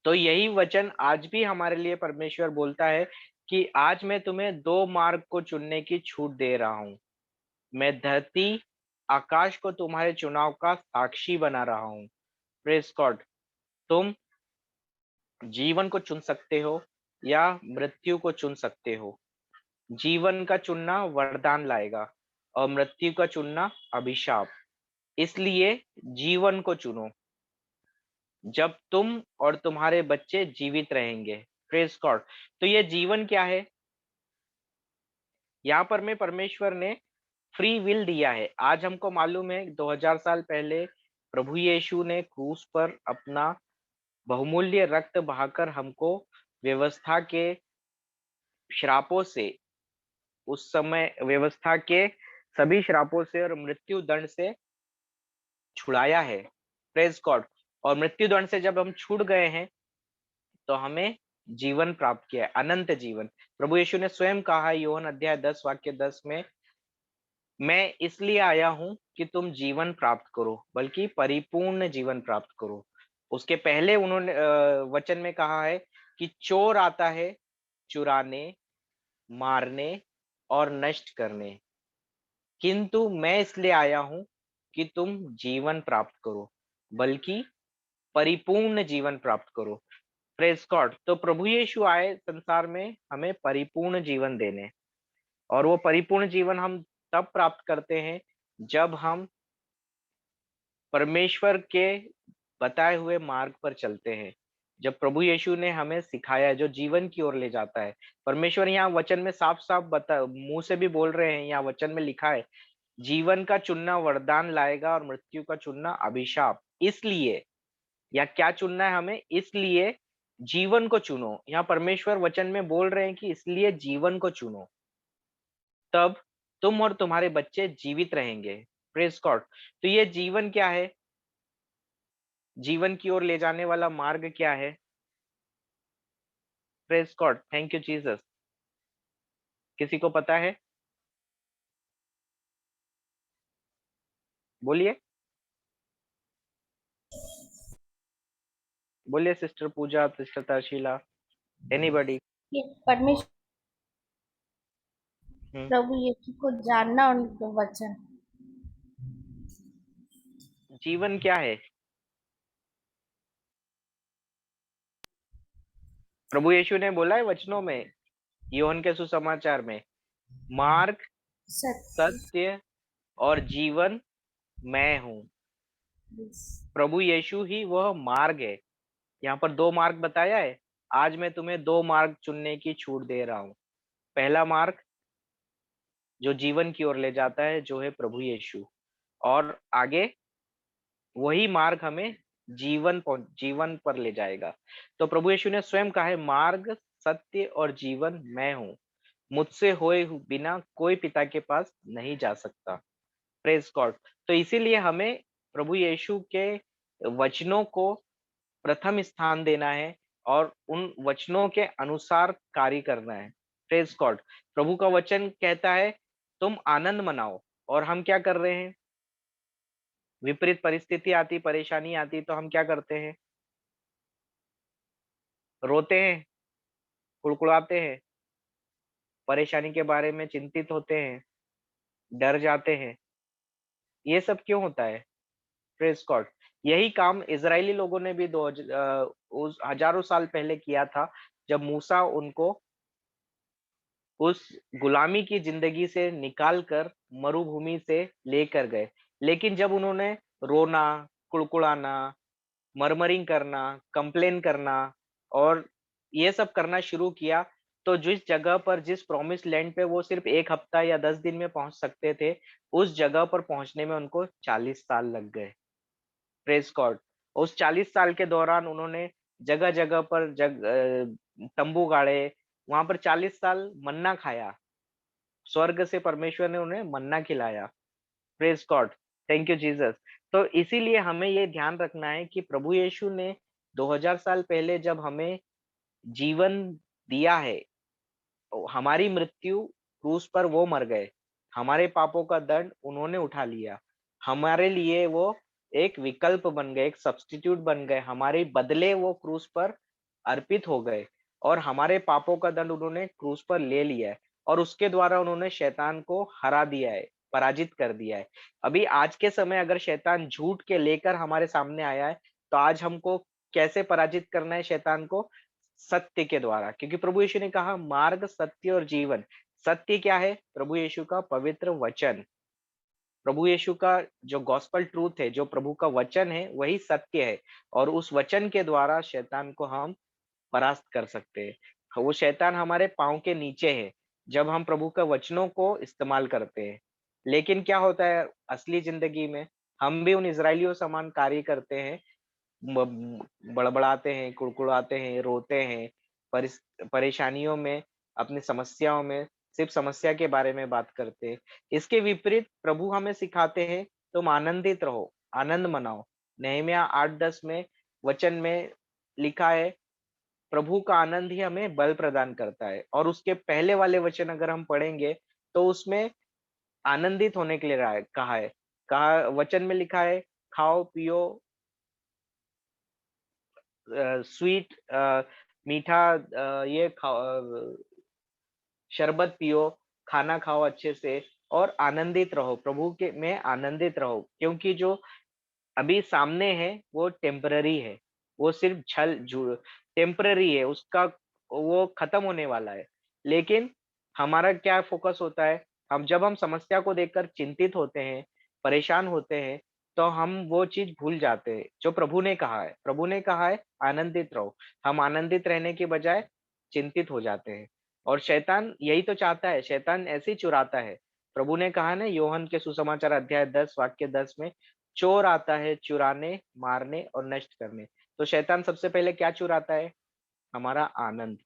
तो यही वचन आज भी हमारे लिए परमेश्वर बोलता है कि आज मैं तुम्हें दो मार्ग को चुनने की छूट दे रहा हूँ। मैं धरती आकाश को तुम्हारे चुनाव का साक्षी बना रहा हूँ। Praise God. तुम जीवन को चुन सकते हो या मृत्यु को चुन सकते हो। जीवन का चुनना वरदान लाएगा और मृत्यु का चुनना अभिशाप। इसलिए जीवन को चुनो, जब तुम और तुम्हारे बच्चे जीवित रहेंगे। Praise God. तो ये जीवन क्या है? यहाँ पर में परमेश्वर ने फ्री विल दिया है। आज हमको मालूम है 2000 साल पहले प्रभु यीशु ने क्रूस पर अपना बहुमूल्य रक्त बहाकर हमको व्यवस्था के श्रापों से, उस समय व्यवस्था के सभी श्रापों से और मृत्यु दंड से छुड़ाया है। Praise God. और मृत्यु दंड से जब हम छूट गए हैं तो हमें जीवन प्राप्त किया है, अनंत जीवन। प्रभु यीशु ने स्वयं कहा है योहन अध्याय 10 वाक्य 10 में, मैं इसलिए आया हूं कि तुम जीवन प्राप्त करो, बल्कि परिपूर्ण जीवन प्राप्त करो। उसके पहले उन्होंने वचन में कहा है कि चोर आता है चुराने, मारने और नष्ट करने, किंतु मैं इसलिए आया हूं कि तुम जीवन प्राप्त करो, बल्कि परिपूर्ण जीवन प्राप्त करो। Praise God. तो प्रभु यीशु आए संसार में हमें परिपूर्ण जीवन देने, और वो परिपूर्ण जीवन हम तब प्राप्त करते हैं जब हम परमेश्वर के बताए हुए मार्ग पर चलते हैं। जब प्रभु यीशु ने हमें सिखाया है, जो जीवन की ओर ले जाता है। परमेश्वर यहाँ वचन में साफ साफ बता, मुंह से भी बोल रहे हैं, यहाँ वचन में लिखा है जीवन का चुनना वरदान लाएगा और मृत्यु का चुनना अभिशाप। इसलिए, या क्या चुनना है हमें? इसलिए जीवन को चुनो। यहाँ परमेश्वर वचन में बोल रहे हैं कि इसलिए जीवन को चुनो, तब तुम और तुम्हारे बच्चे जीवित रहेंगे। Praise God. तो ये जीवन क्या है? जीवन की ओर ले जाने वाला मार्ग क्या है? Praise God. Thank you Jesus. किसी को पता है? बोलिए, बोलिए सिस्टर पूजा, सिस्टर तर्शीला, एनीबॉडी। कि परमेश्वर हम्म। प्रभु यीशु को जानना और उनके वचन। जीवन क्या है? प्रभु यीशु ने बोला है वचनों में, योहन के सुसमाचार में, मार्ग, सत्य। सत्य और जीवन मैं हूँ। प्रभु यीशु ही वह मार्ग है। यहाँ पर दो मार्ग बताया है। आज मैं तुम्हें दो मार्ग चुनने की छूट दे रहा हूँ। पहला मार्ग जो जीवन की ओर ले जाता है, जो है प्रभु यीशु, और आगे वही मार्ग हमें जीवन पर ले जाएगा। तो प्रभु यीशु ने स्वयं कहा है, मार्ग, सत्य और जीवन मैं हूँ, मुझसे होए बिना कोई पिता के पास नहीं जा सकता। Praise God. तो इसीलिए हमें प्रभु यीशु के वचनों को प्रथम स्थान देना है और उन वचनों के अनुसार कार्य करना है। Praise God. प्रभु का वचन कहता है तुम आनंद मनाओ, और हम क्या कर रहे हैं? विपरीत परिस्थिति आती, परेशानी आती तो हम क्या करते हैं? रोते हैं, कुड़कुड़ाते हैं, परेशानी के बारे में चिंतित होते हैं, डर जाते हैं। ये सब क्यों होता है? Praise God. यही काम इजरायली लोगों ने भी उस हजारों साल पहले किया था, जब मूसा उनको उस गुलामी की जिंदगी से निकाल कर मरुभूमि से लेकर गए। लेकिन जब उन्होंने रोना, कुड़कुड़ाना, मर्मरिंग करना, कंप्लेन करना और ये सब करना शुरू किया, तो जिस जगह पर जिस प्रॉमिस्ड लैंड पे वो सिर्फ 1 हफ्ता या 10 दिन में पहुँच सकते थे, उस जगह पर पहुँचने में उनको 40 साल लग गए। Praise God. उस 40 साल के दौरान उन्होंने जगह-जगह पर तम्बू गाड़े, वहाँ पर 40 साल मन्ना खाया। स्वर्ग से परमेश्वर ने उन्हें मन्ना खिलाया। Praise God, thank you Jesus. तो इसीलिए हमें ये ध्यान रखना है कि प्रभु यीशु ने 2000 साल पहले जब हमें जीवन दिया है, हमारी मृत्यु क्रूस पर वो मर गए। हमारे पापों का दंड उन्होंने उठा लिया। हमारे लिए वो एक विकल्प बन गए, एक सब्स्टिट्यूट बन गए। हमारे बदले वो क्रूस पर अर्पित हो गए और हमारे पापों का दंड उन्होंने क्रूस पर ले लिया है और उसके द्वारा उन्होंने शैतान को हरा दिया है, पराजित कर दिया है। अभी आज के समय अगर शैतान झूठ के लेकर हमारे सामने आया है, तो आज हमको कैसे पराजित करना है शैतान को? सत्य के द्वारा, क्योंकि प्रभु यीशु ने कहा मार्ग, सत्य और जीवन। सत्य क्या है? प्रभु यीशु का पवित्र वचन। प्रभु यीशु का जो गॉस्पेल ट्रूथ है, जो प्रभु का वचन है, वही सत्य है और उस वचन के द्वारा शैतान को हम परास्त कर सकते हैं। वो शैतान हमारे पाँव के नीचे है, जब हम प्रभु के वचनों को इस्तेमाल करते हैं। लेकिन क्या होता है असली ज़िंदगी में? हम भी उन इज़राइलियों समान कार्य करते हैं, बड़बड़ाते हैं, कुड़कुड़ाते हैं, रोते हैं, परिस परेशानियों में, अपनी समस्याओं में सिर्फ़ समस्या के बारे में बात करते हैं। इसके विपरीत प्रभु हमें सिखाते हैं, तुम आनंदित रहो, आनंद मनाओ। नहमयाह 8:10 में वचन में लिखा है, प्रभु का आनंद ही हमें बल प्रदान करता है और उसके पहले वाले वचन अगर हम पढ़ेंगे, तो उसमें आनंदित होने के लिए रहा है कहा है। कहा वचन में लिखा है, खाओ, पियो स्वीट मीठा ये शरबत पियो, खाना खाओ अच्छे से और आनंदित रहो, प्रभु के में आनंदित रहो। क्योंकि जो अभी सामने है वो टेम्पररी है, वो सिर्फ़ टेम्पररी है, उसका वो खत्म होने वाला है। लेकिन हमारा क्या फ़ोकस होता है, जब हम समस्या को देखकर चिंतित होते हैं, परेशान होते हैं, तो हम वो चीज़ भूल जाते हैं, जो प्रभु ने कहा है। प्रभु ने कहा है आनंदित रहो, हम आनंदित रहने के बजाय चिंतित हो जाते हैं और शैतान यही तो चाहता है, शैतान ऐसे ही चुराता है। प्रभु ने कहा ना यूहन्ना के सुसमाचार अध्याय 10 वाक्य 10 में, चोर आता है चुराने, मारने और नष्ट करने। तो शैतान सबसे पहले क्या चुराता है? हमारा आनंद।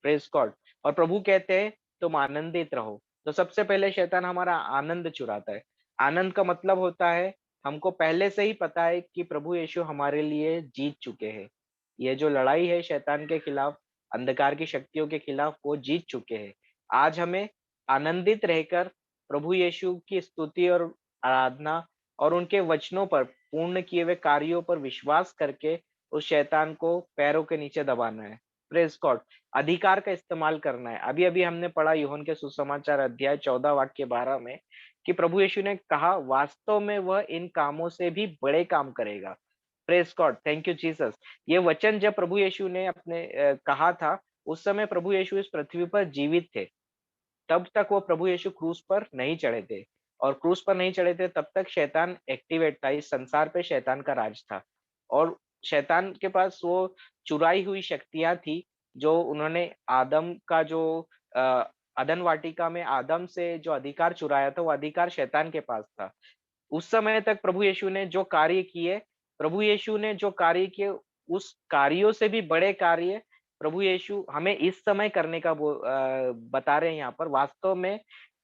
Praise God. और प्रभु कहते हैं तुम आनंदित रहो। तो सबसे पहले शैतान हमारा आनंद चुराता है। आनंद का मतलब होता है हमको पहले से ही पता है कि प्रभु यीशु हमारे लिए जीत चुके हैं। ये जो लड़ाई है शैतान के खिलाफ, अंधकार की शक्तियों के खिलाफ, वो जीत चुके हैं। आज हमें आनंदित रहकर प्रभु यीशु की स्तुति और आराधना और उनके वचनों पर, पूर्ण किए हुए कार्यों पर विश्वास करके उस शैतान को पैरों के नीचे दबाना है। Praise God. अधिकार का इस्तेमाल करना है। अभी-अभी हमने पढ़ा यूहन्ना के सुसमाचार अध्याय 14 वाक्य 12 में कि प्रभु यीशु ने कहा वास्तव में वह इन कामों से भी बड़े काम करेगा। Praise God, thank you Jesus. ये वचन जब प्रभु यीशु ने अपने कहा था, उस समय प्रभु यीशु इस पृथ्वी पर जीवित थे। तब तक वो प्रभु यीशु क्रूस पर नहीं चढ़े थे और क्रूस पर नहीं चढ़े थे तब तक शैतान एक्टिवेट था, इस संसार पे शैतान का राज था और शैतान के पास वो चुराई हुई शक्तियाँ थी, जो उन्होंने आदम का जो अदन वाटिका में आदम से जो अधिकार चुराया था, वो अधिकार शैतान के पास था। उस समय तक प्रभु यीशु ने जो कार्य किए, प्रभु यीशु ने जो कार्य किए, उस कार्यों से भी बड़े कार्य प्रभु यीशु हमें इस समय करने का वो बता रहे हैं यहाँ पर। वास्तव में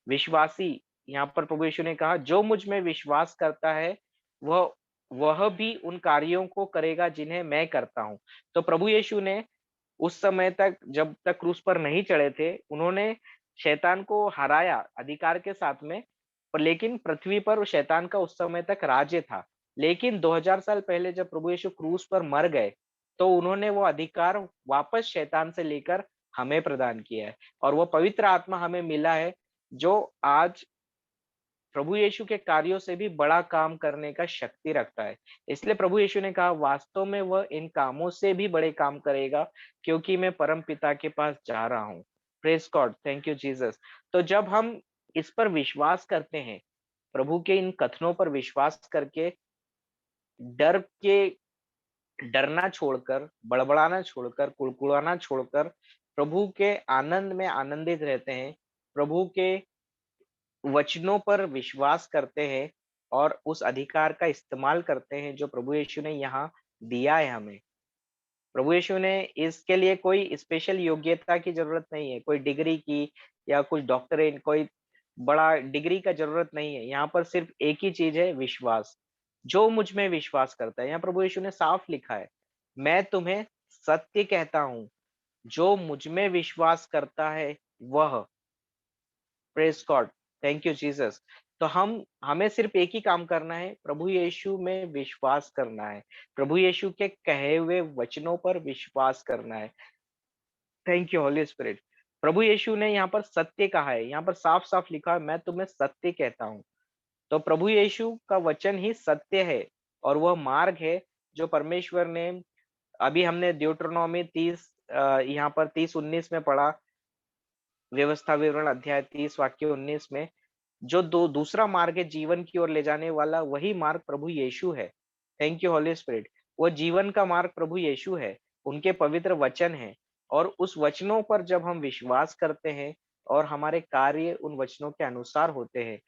विश्वासी, यहाँ पर प्रभु यीशु ने कहा, जो मुझ में विश्वास करता है, वह वह भी उन कार्यों को करेगा जिन्हें मैं करता हूँ। तो प्रभु यीशु ने उस समय तक जब तक क्रूस पर नहीं चढ़े थे, उन्होंने शैतान को हराया अधिकार के साथ में, पर लेकिन पृथ्वी पर उस शैतान का उस समय तक राज्य था। लेकिन 2000 साल पहले जब प्रभु यीशु क्रूस पर मर गए, तो उन्होंने वो अधिकार वापस शैतान से लेकर हमें प्रदान किया है और वो पवित्र आत्मा हमें मिला है, जो आज प्रभु यीशु के कार्यों से भी बड़ा काम करने का शक्ति रखता है। इसलिए प्रभु यीशु ने कहा वास्तव में वह इन कामों से भी बड़े काम करेगा क्योंकि मैं परम पिता के पास जा रहा हूँ। Praise God, thank you Jesus. तो जब हम इस पर विश्वास करते हैं, प्रभु के इन कथनों पर विश्वास करके डर के डरना छोड़कर, बड़बड़ाना छोड़कर, कुड़कुड़ाना छोड़कर प्रभु के आनंद में आनंदित रहते हैं, प्रभु के वचनों पर विश्वास करते हैं और उस अधिकार का इस्तेमाल करते हैं जो प्रभु यीशु ने यहाँ दिया है हमें। प्रभु यीशु ने इसके लिए कोई स्पेशल योग्यता की ज़रूरत नहीं है, कोई डिग्री की या कुछ डॉक्टरेट, कोई बड़ा डिग्री का ज़रूरत नहीं है। यहाँ पर सिर्फ़ एक ही चीज़ है, विश्वास। जो मुझ में विश्वास करता है, यहाँ प्रभु यीशु ने साफ लिखा है, मैं तुम्हें सत्य कहता हूँ, जो मुझ में विश्वास करता है वह, praise God, thank you Jesus. तो हमें सिर्फ़ एक ही काम करना है, प्रभु यीशु में विश्वास करना है। प्रभु यीशु के कहे हुए वचनों पर विश्वास करना है। Thank you holy spirit. प्रभु यीशु ने यहाँ पर सत्य कहा है, यहाँ पर साफ-साफ लिखा है, मैं तुम्हें सत्य कहता हूँ। तो प्रभु यीशु का वचन ही सत्य है और वह मार्ग है जो परमेश्वर ने, अभी हमने ड्यूटेरोनॉमी 30 यहाँ पर 30:19 में पढ़ा, व्यवस्था विवरण अध्याय 30 वाक्य 19 में, जो दूसरा मार्ग है जीवन की ओर ले जाने वाला, वही मार्ग प्रभु यीशु है। Thank you holy spirit. वो जीवन का मार्ग प्रभु यीशु है, उनके पवित्र वचन है और उस वचनों पर जब हम विश्वास करते हैं और हमारे कार्य उन वचनों के अनुसार होते हैं,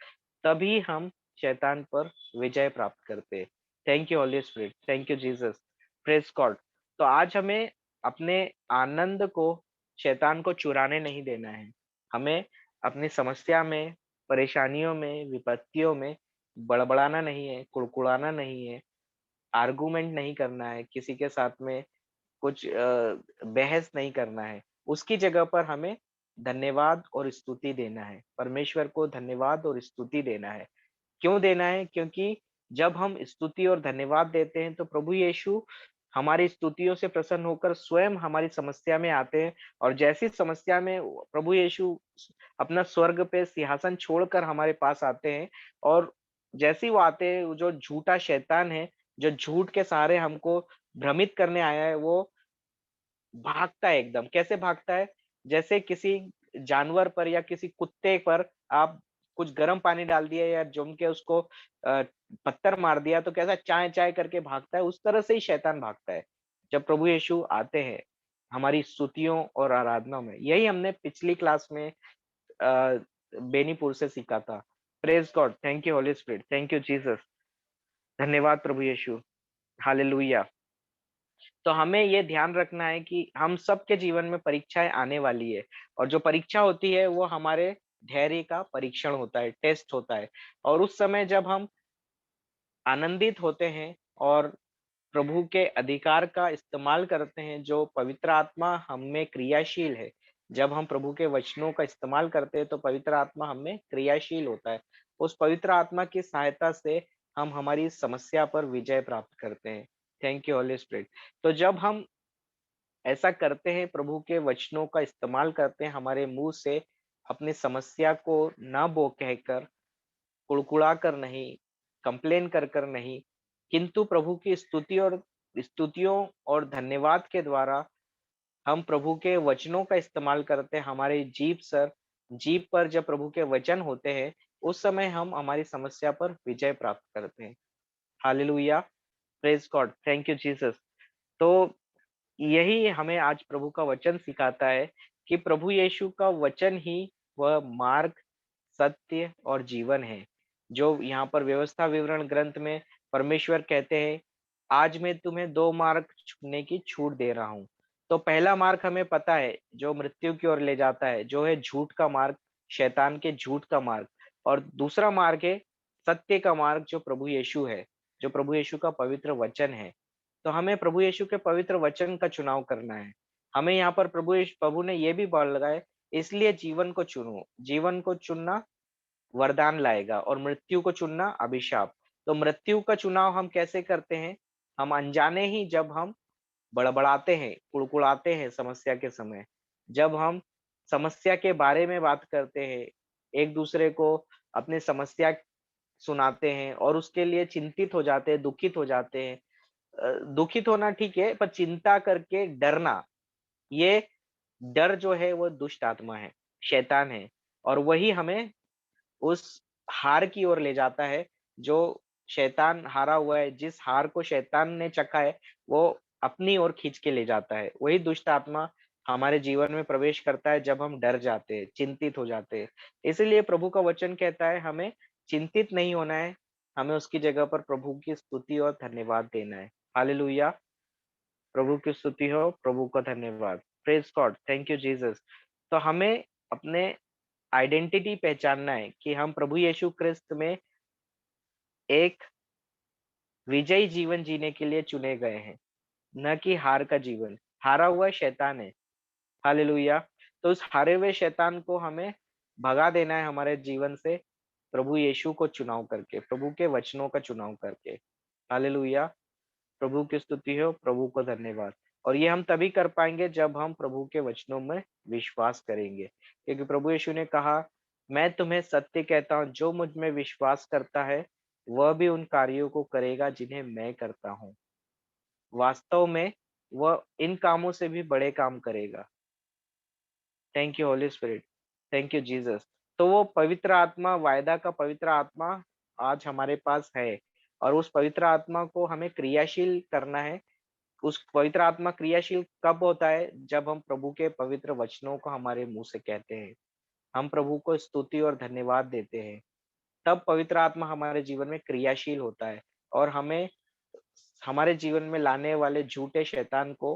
तभी हम शैतान पर विजय प्राप्त करते हैं। Thank you holy spirit, thank you Jesus, praise God. तो आज हमें अपने आनंद को शैतान को चुराने नहीं देना है। हमें अपनी समस्या में, परेशानियों में, विपत्तियों में बड़बड़ाना नहीं है, कुड़कुड़ाना नहीं है, आर्गुमेंट नहीं करना है, किसी के साथ में कुछ बहस नहीं करना है। उसकी जगह पर हमें धन्यवाद और स्तुति देना है। परमेश्वर को धन्यवाद और स्तुति देना है। क्यों देना है? क्योंकि जब हम स्तुति और धन्यवाद देते हैं तो प्रभु यीशु हमारी स्तुतियों से प्रसन्न होकर स्वयं हमारी समस्या में आते हैं और जैसी समस्या में प्रभु यीशु अपना स्वर्ग पे सिंहासन छोड़कर हमारे पास आते हैं और जैसे ही वो आते हैं, वो जो झूठा शैतान है, जो झूठ के सहारे हमको भ्रमित करने आया है, वो भागता है एकदम। कैसे भागता है? जैसे किसी जानवर पर या किसी कुत्ते पर आप कुछ गर्म पानी डाल दिया या जम के उसको पत्थर मार दिया तो कैसा चाय-चाय करके भागता है, उस तरह से ही शैतान भागता है। जब प्रभु यीशु आते हैं, हमारी स्तुतियों और आराधना में। यही हमने पिछली क्लास में बेनीपुर से सीखा था। Praise God, thank you holy spirit, thank you Jesus. धन्यवाद प्रभु यीशु, हालेलुया। तो हमें ये ध्यान रखना है कि हम सबके जीवन में परीक्षाएँ आने वाली है और जो परीक्षा होती है वो हमारे धैर्य का परीक्षण होता है, टेस्ट होता है और उस समय जब हम आनंदित होते हैं और प्रभु के अधिकार का इस्तेमाल करते हैं, जो पवित्र आत्मा हम में क्रियाशील है। जब हम प्रभु के वचनों का इस्तेमाल करते हैं तो पवित्र आत्मा हम में क्रियाशील होता है। उस पवित्र आत्मा की सहायता से हम हमारी समस्या पर विजय प्राप्त करते हैं। Thank you holy spirit. तो जब हम ऐसा करते हैं, प्रभु के वचनों का इस्तेमाल करते हैं, हमारे मुँह से अपनी समस्या को ना बो कहकर, कुड़कुड़ा कर नहीं, कंप्लेन कर नहीं, किंतु प्रभु की स्तुतियों और धन्यवाद के द्वारा हम प्रभु के वचनों का इस्तेमाल करते हैं। हमारी जीभ पर जब प्रभु के वचन होते हैं, उस समय हम हमारी समस्या पर विजय प्राप्त करते हैं। Hallelujah! Praise God! Thank you Jesus. तो यही हमें आज प्रभु का वचन सिखाता है कि प्रभु यीशु का वचन ही वह मार्ग, सत्य और जीवन है। जो यहाँ पर व्यवस्था विवरण ग्रंथ में परमेश्वर कहते हैं, आज मैं तुम्हें 2 मार्ग चुनने की छूट दे रहा हूँ। तो पहला मार्ग हमें पता है, जो मृत्यु की ओर ले जाता है, जो है झूठ का मार्ग, शैतान के झूठ का मार्ग और दूसरा मार्ग है सत्य का मार्ग, जो प्रभु यीशु है, जो प्रभु यीशु का पवित्र वचन है। तो हमें प्रभु यीशु के पवित्र वचन का चुनाव करना है। हमें यहाँ पर प्रभु ने ये भी बोला है, इसलिए जीवन को चुनो। जीवन को चुनना वरदान लाएगा और मृत्यु को चुनना अभिशाप। तो मृत्यु का चुनाव हम कैसे करते हैं? हम अनजाने ही जब हम बड़बड़ाते हैं, कुड़कुड़ाते हैं समस्या के समय, जब हम समस्या के बारे में बात करते हैं, एक-दूसरे को अपनी समस्या सुनाते हैं और उसके लिए चिंतित हो जाते हैं, दुखित हो जाते हैं। दुखित होना ठीक है, पर चिंता करके डरना, ये डर जो है वो दुष्ट आत्मा है, शैतान है और वही हमें उस हार की ओर ले जाता है, जो शैतान हारा हुआ है, जिस हार को शैतान ने चखा है, वो अपनी ओर खींच के ले जाता है। वही दुष्ट आत्मा हमारे जीवन में प्रवेश करता है जब हम डर जाते हैं, चिंतित हो जाते हैं। इसीलिए प्रभु का वचन कहता है हमें चिंतित नहीं होना है, हमें उसकी जगह पर प्रभु की स्तुति और धन्यवाद देना है। हालेलुया! प्रभु की स्तुति हो, प्रभु का धन्यवाद। Praise God, thank you Jesus. तो हमें अपने आइडेंटिटी पहचानना है कि हम प्रभु यीशु क्रिस्त में एक विजयी जीवन जीने के लिए चुने गए हैं, न कि हार का जीवन। हारा हुआ शैतान है। हालेलुया! तो उस हारे हुए शैतान को हमें भगा देना है हमारे जीवन से, प्रभु यीशु को चुनाव करके, प्रभु के वचनों का चुनाव करके। हालेलुया! प्रभु की स्तुति हो, प्रभु को धन्यवाद। और ये हम तभी कर पाएँगे जब हम प्रभु के वचनों में विश्वास करेंगे। क्योंकि प्रभु यीशु ने कहा, मैं तुम्हें सत्य कहता हूँ, जो मुझ में विश्वास करता है, वह भी उन कार्यों को करेगा जिन्हें मैं करता हूँ। वास्तव में वह इन कामों से भी बड़े काम करेगा। Thank you holy spirit, thank you Jesus. तो वो पवित्र आत्मा, वायदा का पवित्र आत्मा आज हमारे पास है और उस पवित्र आत्मा को हमें क्रियाशील करना है। उस पवित्र आत्मा क्रियाशील कब होता है? जब हम प्रभु के पवित्र वचनों को हमारे मुंह से कहते हैं, हम प्रभु को स्तुति और धन्यवाद देते हैं, तब पवित्र आत्मा हमारे जीवन में क्रियाशील होता है और हमें हमारे जीवन में लाने वाले झूठे शैतान को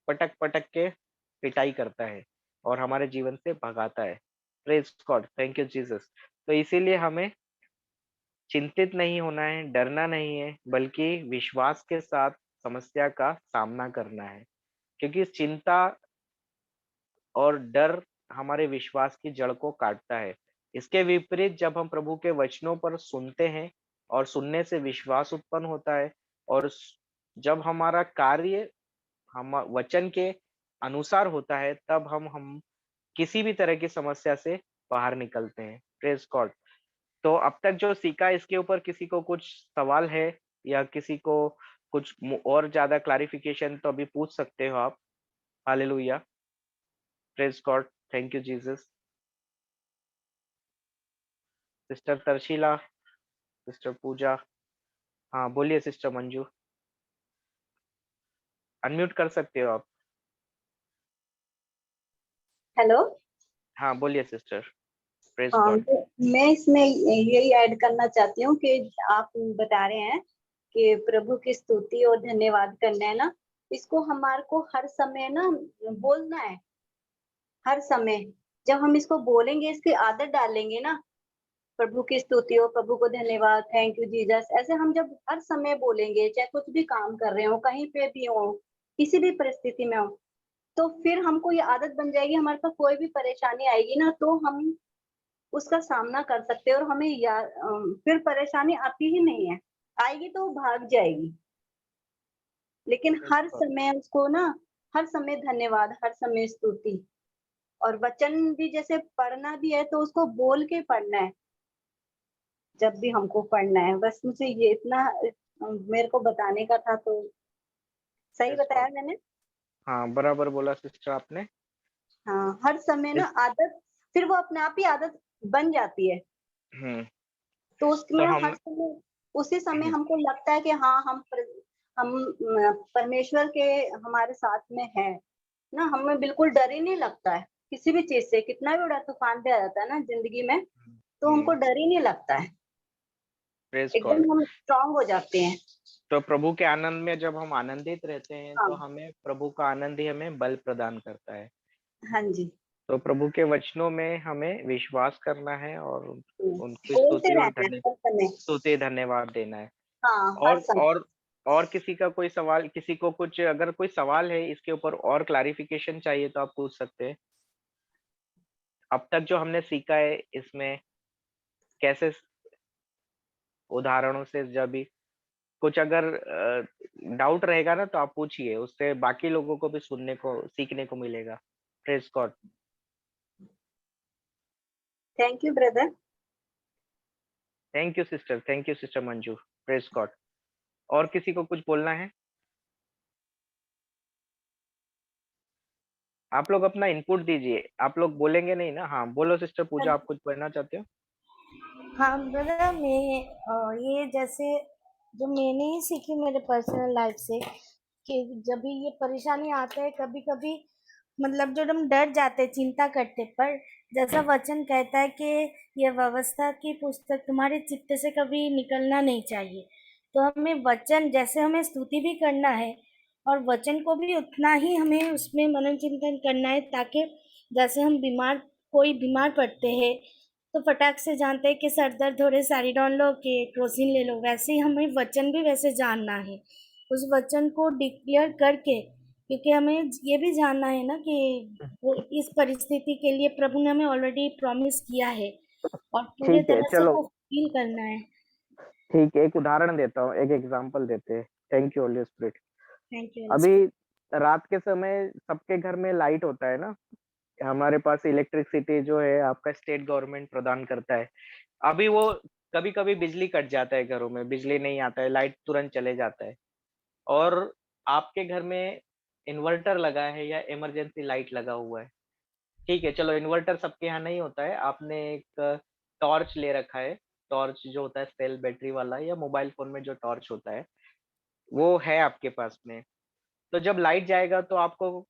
पटक पटक के पिटाई करता है और हमारे जीवन से भगाता है। Praise God, thank you Jesus. तो इसीलिए हमें चिंतित नहीं होना है, डरना नहीं है, बल्कि विश्वास के साथ समस्या का सामना करना है। क्योंकि चिंता और डर हमारे विश्वास की जड़ को काटता है। इसके विपरीत जब हम प्रभु के वचनों पर सुनते हैं और सुनने से विश्वास उत्पन्न होता है और जब हमारा कार्य हम वचन के अनुसार होता है, तब हम किसी भी तरह की समस्या से बाहर निकलते हैं। Praise God. तो अब तक जो सीखा इसके ऊपर किसी को कुछ सवाल है या किसी को कुछ और ज़्यादा क्लैरिफिकेशन तो अभी पूछ सकते हो आप। Hallelujah! Praise God, thank you Jesus. Sister Tarshila, sister Puja, हाँ, बोलिए सिस्टर मंजू। अनम्यूट कर सकते हो आप। हेलो। हाँ, बोलिए सिस्टर। प्रेज़ हाँ, गॉड। मैं इसमें यही ऐड करना चाहती हूँ कि आप बता रहे हैं कि प्रभु की स्तुति और धन्यवाद करना है ना, इसको हमारे को हर समय ना बोलना है। हर समय जब हम इसको बोलेंगे, इसकी आदत डालेंगे ना, प्रभु की स्तुति हो, प्रभु को धन्यवाद, थैंक यू जीसस, ऐसे हम जब हर समय बोलेंगे, चाहे कुछ भी काम कर रहे हो, कहीं पे भी हो, किसी भी परिस्थिति में हो, तो फिर हमको ये आदत बन जाएगी। हमारे पास कोई भी परेशानी आएगी ना, तो हम उसका सामना कर सकते हैं और हमें फिर परेशानी आती ही नहीं है। आएगी तो भाग जाएगी। लेकिन प्रेज़ हर गॉड। समय उसको ना, हर समय धन्यवाद, हर समय स्तुति, और वचन भी जैसे पढ़ना भी है तो उसको बोल के पढ़ना है जब भी हमको पढ़ना है। बस मुझे ये इतना मेरे को बताने का था, तो सही प्रेज़ बताया गॉड। मैंने? हाँ, बराबर बोला सिस्टर आपने। हाँ, हर समय ना इस आदत, फिर वो अपने आप ही आदत बन जाती है। हुँ, तो तो उसमें हर हम समय, उसी समय हुँ, हमको लगता है कि हाँ, हम परमेश्वर के हमारे साथ में है ना, हमें बिल्कुल डर ही नहीं लगता है किसी भी चीज से। कितना भी बड़ा तूफान भी आ जाता है ना जिंदगी में, तो हमको हुँ, डर ही नहीं लगता है। Praise God. एकदम हम स्ट्रांग हो जाते हैं। तो प्रभु के आनंद में जब हम आनंदित रहते हैं, तो हाँ। हमें प्रभु का आनंद ही हमें बल प्रदान करता है। हाँ जी। तो प्रभु के वचनों में हमें विश्वास करना है और उनकी बोलते रहना है हर समय। स्तुति धन्यवाद देना है। हाँ, हर और समय। और और किसी का कोई सवाल, किसी को कुछ अगर कोई सवाल है इसके ऊपर और क्लैरिफिकेशन चाहिए तो आप पूछ सकते हैं। अब तक जो हमने सीखा है इसमें कैसे उदाहरणों से जब भी कुछ अगर डाउट रहेगा ना तो आप पूछिए, उससे बाकी लोगों को भी सुनने को सीखने को मिलेगा। Praise God. Thank you brother. Thank you sister Manju. Praise God. और किसी को कुछ बोलना है? आप लोग अपना इनपुट दीजिए। आप लोग बोलेंगे नहीं ना? हाँ, बोलो सिस्टर पूजा, आप कुछ बोलना चाहते हो? हाँ ब्रदर, ये जैसे जो मैंने ही सीखी मेरे पर्सनल लाइफ से कि जब भी ये परेशानी आता है कभी कभी, मतलब जो हम डर जाते चिंता करते, पर जैसा वचन कहता है कि यह व्यवस्था की पुस्तक तुम्हारे चित्त से कभी निकलना नहीं चाहिए। तो हमें वचन, जैसे हमें स्तुति भी करना है और वचन को भी उतना ही हमें उसमें मनन चिंतन करना है, ताकि जैसे हम बीमार, कोई बीमार पड़ते हैं तो फटाक से जानते हैं कि सर दर्द हो रहे सारिडॉन लो के क्रोसिन ले लो, वैसे ही हमें वचन भी वैसे जानना है, उस वचन को डिक्लेयर करके, क्योंकि हमें ये भी जानना है ना कि वो इस परिस्थिति के लिए प्रभु ने हमें ऑलरेडी प्रॉमिस किया है और पूरे ठीक है, तरह से चलो वो फील करना है। ठीक है, एक उदाहरण देता हूँ, एक एग्जांपल देते हैं। Thank you holy spirit. Thank you. अभी रात के समय सबके घर में लाइट होता है ना, हमारे पास इलेक्ट्रिसिटी जो है आपका स्टेट गवर्नमेंट प्रदान करता है। अभी वो कभी कभी बिजली कट जाता है, घरों में बिजली नहीं आता है, लाइट तुरंत चले जाता है, और आपके घर में इन्वर्टर लगा है या इमरजेंसी लाइट लगा हुआ है। ठीक है, चलो इन्वर्टर सबके यहाँ नहीं होता है, आपने एक टॉर्च ले रखा है। टॉर्च जो होता है सेल बैटरी वाला, या मोबाइल फोन में जो टॉर्च होता है वो है आपके पास में। तो जब लाइट जाएगा तो आपको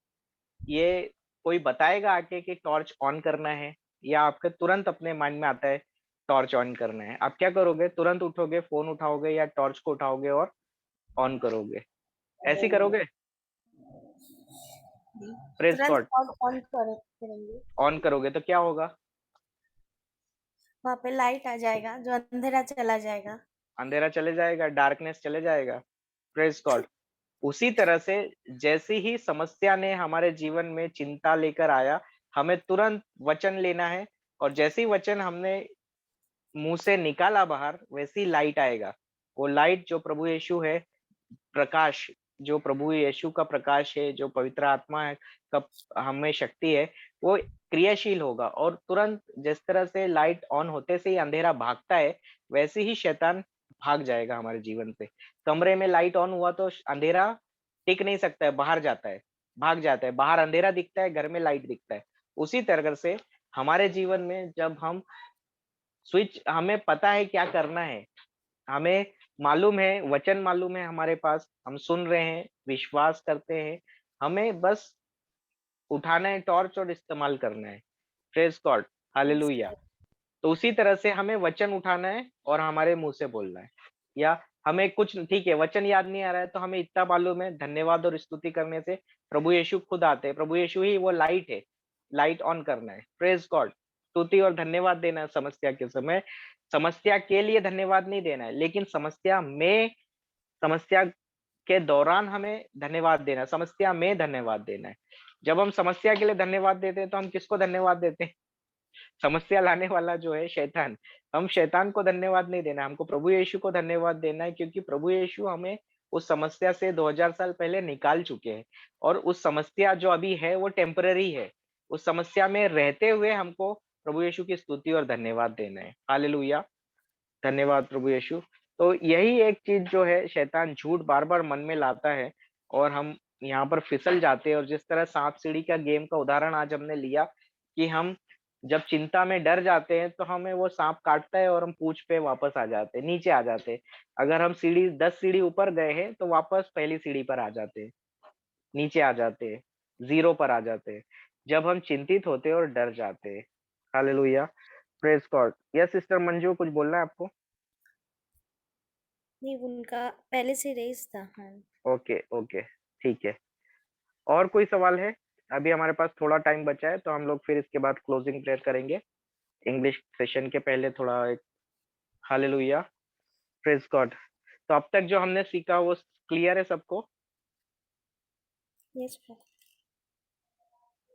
ये कोई बताएगा आके कि टॉर्च ऑन करना है, या आपके तुरंत अपने माइंड में आता है टॉर्च ऑन करना है? आप क्या करोगे? तुरंत उठोगे, फोन उठाओगे या टॉर्च को उठाओगे और ऑन करोगे? ऐसे ही करोगे? प्रेज तुरंत गॉड। ऑन करेंगे, ऑन करोगे तो क्या होगा? वहां पे लाइट आ जाएगा, जो अंधेरा चला जाएगा। अंधेरा चले जाएगा, डार्कनेस चले जाएगा। Praise God. उसी तरह से जैसी ही समस्या ने हमारे जीवन में चिंता लेकर आया, हमें तुरंत वचन लेना है, और जैसे ही वचन हमने मुंह से निकाला बाहर, वैसी लाइट आएगा। वो लाइट जो प्रभु यीशु है, प्रकाश, जो प्रभु यीशु का प्रकाश है, जो पवित्र आत्मा है का हमें शक्ति है, वो क्रियाशील होगा, और तुरंत जिस तरह से लाइट ऑन होते से ही अंधेरा भागता है, वैसे ही शैतान भाग जाएगा हमारे जीवन से। कमरे में लाइट ऑन हुआ तो अंधेरा टिक नहीं सकता है, बाहर जाता है, भाग जाता है। बाहर अंधेरा दिखता है, घर में लाइट दिखता है। उसी तरह से हमारे जीवन में जब हम स्विच, हमें पता है क्या करना है, हमें मालूम है, वचन मालूम है हमारे पास, हम सुन रहे हैं, विश्वास करते हैं, हमें बस उठाना है टॉर्च और इस्तेमाल करना है। Praise God, hallelujah. तो उसी तरह से हमें वचन उठाना है और हमारे मुंह से बोलना है। या हमें कुछ ठीक है, वचन याद नहीं आ रहा है, तो हमें इतना मालूम है, धन्यवाद और स्तुति करने से प्रभु यीशु खुद आते हैं। प्रभु यीशु ही वो लाइट है, लाइट ऑन करना है। प्रेज गॉड, स्तुति और धन्यवाद देना है समस्या के समय। समस्या के लिए धन्यवाद नहीं देना है, लेकिन समस्या के दौरान हमें धन्यवाद देना है, समस्या में धन्यवाद देना है। जब हम समस्या के लिए धन्यवाद देते हैं तो हम किसको धन्यवाद देते हैं? समस्या लाने वाला जो है शैतान। हम शैतान को धन्यवाद नहीं देना, हमको प्रभु यीशु को धन्यवाद देना है, क्योंकि प्रभु यीशु हमें उस समस्या से 2000 साल पहले निकाल चुके हैं, और उस समस्या जो अभी है वो टेम्पररी है। उस समस्या में रहते हुए हमको प्रभु यीशु की स्तुति और धन्यवाद देना है। हालेलुया, धन्यवाद प्रभु यीशु। तो यही एक चीज जो है, शैतान झूठ बार बार मन में लाता है और हम यहाँ पर फिसल जाते हैं। और जिस तरह सांप सीढ़ी का गेम का उदाहरण आज हमने लिया, कि हम जब चिंता में डर जाते हैं तो हमें वो सांप काटता है और हम पूंछ पे वापस आ जाते हैं, नीचे आ जाते हैं। अगर हम सीढ़ी 10 सीढ़ी ऊपर गए हैं तो वापस पहली सीढ़ी पर आ जाते हैं, नीचे आ जाते हैं, जीरो पर आ जाते हैं, जब हम चिंतित होते हैं और डर जाते हैं। Hallelujah, praise God. Yes sister Manju, कुछ बोलना है आपको? नहीं, उनका पहले से रेस था। हाँ। ओके ओके, ठीक है। और कोई सवाल है? अभी हमारे पास थोड़ा टाइम बचा है, तो हम लोग फिर इसके बाद क्लोजिंग प्रेयर करेंगे इंग्लिश सेशन के पहले। थोड़ा एक हालेलुया, प्रेज गॉड। तो अब तक जो हमने सीखा वो क्लियर है सबको? यस।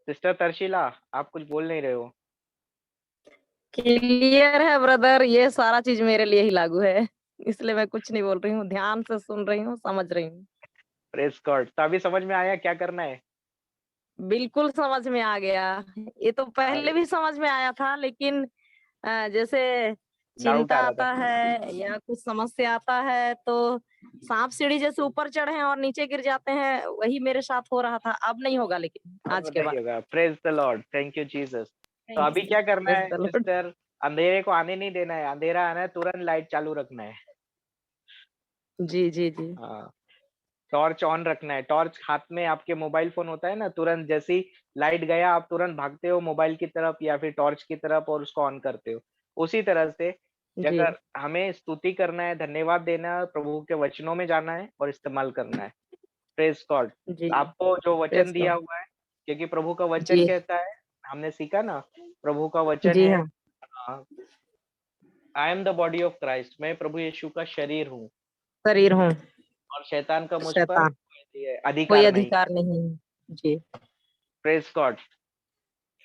सिस्टर तर्शिला, आप कुछ बोल नहीं रहे हो? क्लियर है ब्रदर, ये सारा चीज मेरे लिए ही लागू है, इसलिए मैं कुछ नहीं बोल रही हूँ, ध्यान से सुन रही हूँ, समझ रही हूँ। Praise God. तो अभी समझ में आया क्या करना है? बिल्कुल समझ में आ गया। ये तो पहले भी समझ में आया था, लेकिन जैसे डाउट चिंता आ रहा था। आता है या कुछ समस्या आता है तो सांप सीढ़ी जैसे ऊपर चढ़े और नीचे गिर जाते हैं, वही मेरे साथ हो रहा था। अब नहीं होगा लेकिन आज अब के नहीं बाद। होगा। Praise the Lord, thank you Jesus. तो थैंक अभी यू। क्या करना प्रेज है द लॉर्ड। सिस्टर? अंधेरे को आने नहीं देना है, अंधेरा आना है तुरंत लाइट चालू रखना है। जी जी जी। हाँ, टॉर्च ऑन रखना है। टॉर्च हाथ में, आपके मोबाइल फ़ोन होता है ना, तुरंत जैसे ही लाइट गया आप तुरंत भागते हो मोबाइल की तरफ या फिर टॉर्च की तरफ और उसको ऑन करते हो। उसी तरह से जी, अगर हमें स्तुति करना है, धन्यवाद देना है, प्रभु के वचनों में जाना है और इस्तेमाल करना है। Praise God. जी, आपको जो वचन प्रेज़ दिया गॉड। हुआ है, क्योंकि प्रभु का वचन जी, कहता है, हमने सीखा ना, प्रभु का वचन जी है, हाँ, I am the body of Christ, मैं प्रभु यीशु का शरीर हूँ शरीर हूँ, और शैतान का मुझ पर शैतान, कोई कोई अधिकार नहीं। अधिकार नहीं है। जी, प्रेज़ गॉड।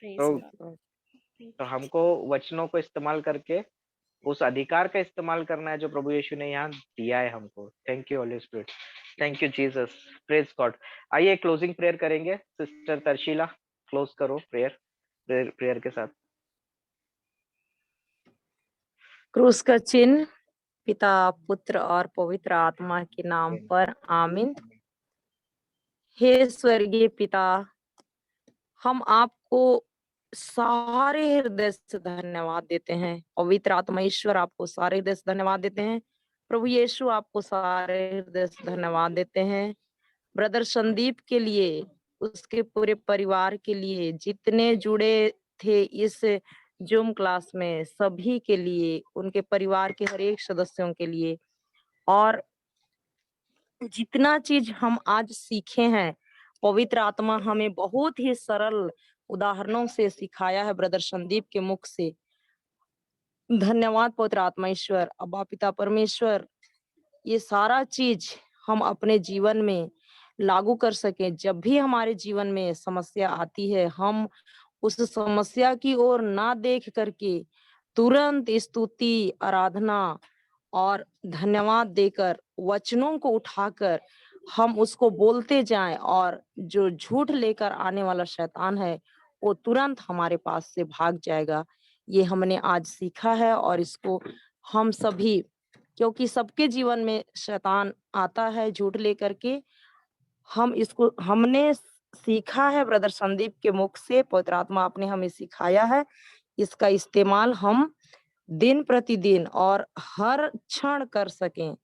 प्रेज तो गॉड। थैंक तो यू। हमको वचनों को इस्तेमाल करके उस अधिकार का इस्तेमाल करना है जो प्रभु यीशु ने यहाँ दिया है हमको। Thank you holy spirit, thank you Jesus, praise God. आइए क्लोजिंग प्रेयर करेंगे। सिस्टर तर्शीला, क्लोज करो प्रेयर, प्रेयर प्रेयर के साथ। क्रूस का चिन्ह पिता, पुत्र और पवित्र आत्मा के नाम पर आमीन। हे स्वर्गीय पिता, हम आपको सारे हृदय से धन्यवाद देते हैं। पवित्र आत्मा ईश्वर आपको सारे हृदय से धन्यवाद देते हैं। प्रभु यीशु आपको सारे हृदय से धन्यवाद देते हैं। ब्रदर संदीप के लिए, उसके पूरे परिवार के लिए, जितने जुड़े थे इस जूम क्लास में, सभी के लिए, उनके परिवार के हर एक सदस्यों के लिए, और जितना चीज हम आज सीखे हैं, पवित्र आत्मा हमें बहुत ही सरल उदाहरणों से सिखाया है ब्रदर संदीप के मुख से। धन्यवाद पवित्र आत्मा ईश्वर, अब्बा पिता परमेश्वर, ये सारा चीज हम अपने जीवन में लागू कर सके। जब भी हमारे जीवन में समस्या आती है, हम उस समस्या की ओर ना देख करके तुरंत स्तुति, आराधना और धन्यवाद देकर, वचनों को उठाकर हम उसको बोलते जाएं, और जो झूठ लेकर आने वाला शैतान है वो तुरंत हमारे पास से भाग जाएगा। ये हमने आज सीखा है, और इसको हम सभी, क्योंकि सबके जीवन में शैतान आता है झूठ लेकर के, हम इसको हमने सीखा है ब्रदर संदीप के मुख से, पवित्र आत्मा आपने हमें सिखाया है। इसका इस्तेमाल हम दिन प्रतिदिन और हर क्षण कर सकें।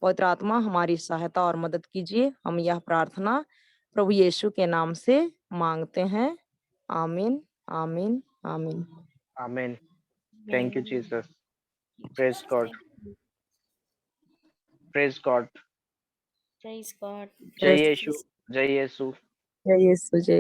पवित्र आत्मा हमारी सहायता और मदद कीजिए। हम यह प्रार्थना प्रभु यीशु के नाम से मांगते हैं। आमीन, आमीन, आमीन। आमीन। Thank you Jesus, praise God, praise God. Praise God. जय यीशु, जय यीशु। जय यीशु, जय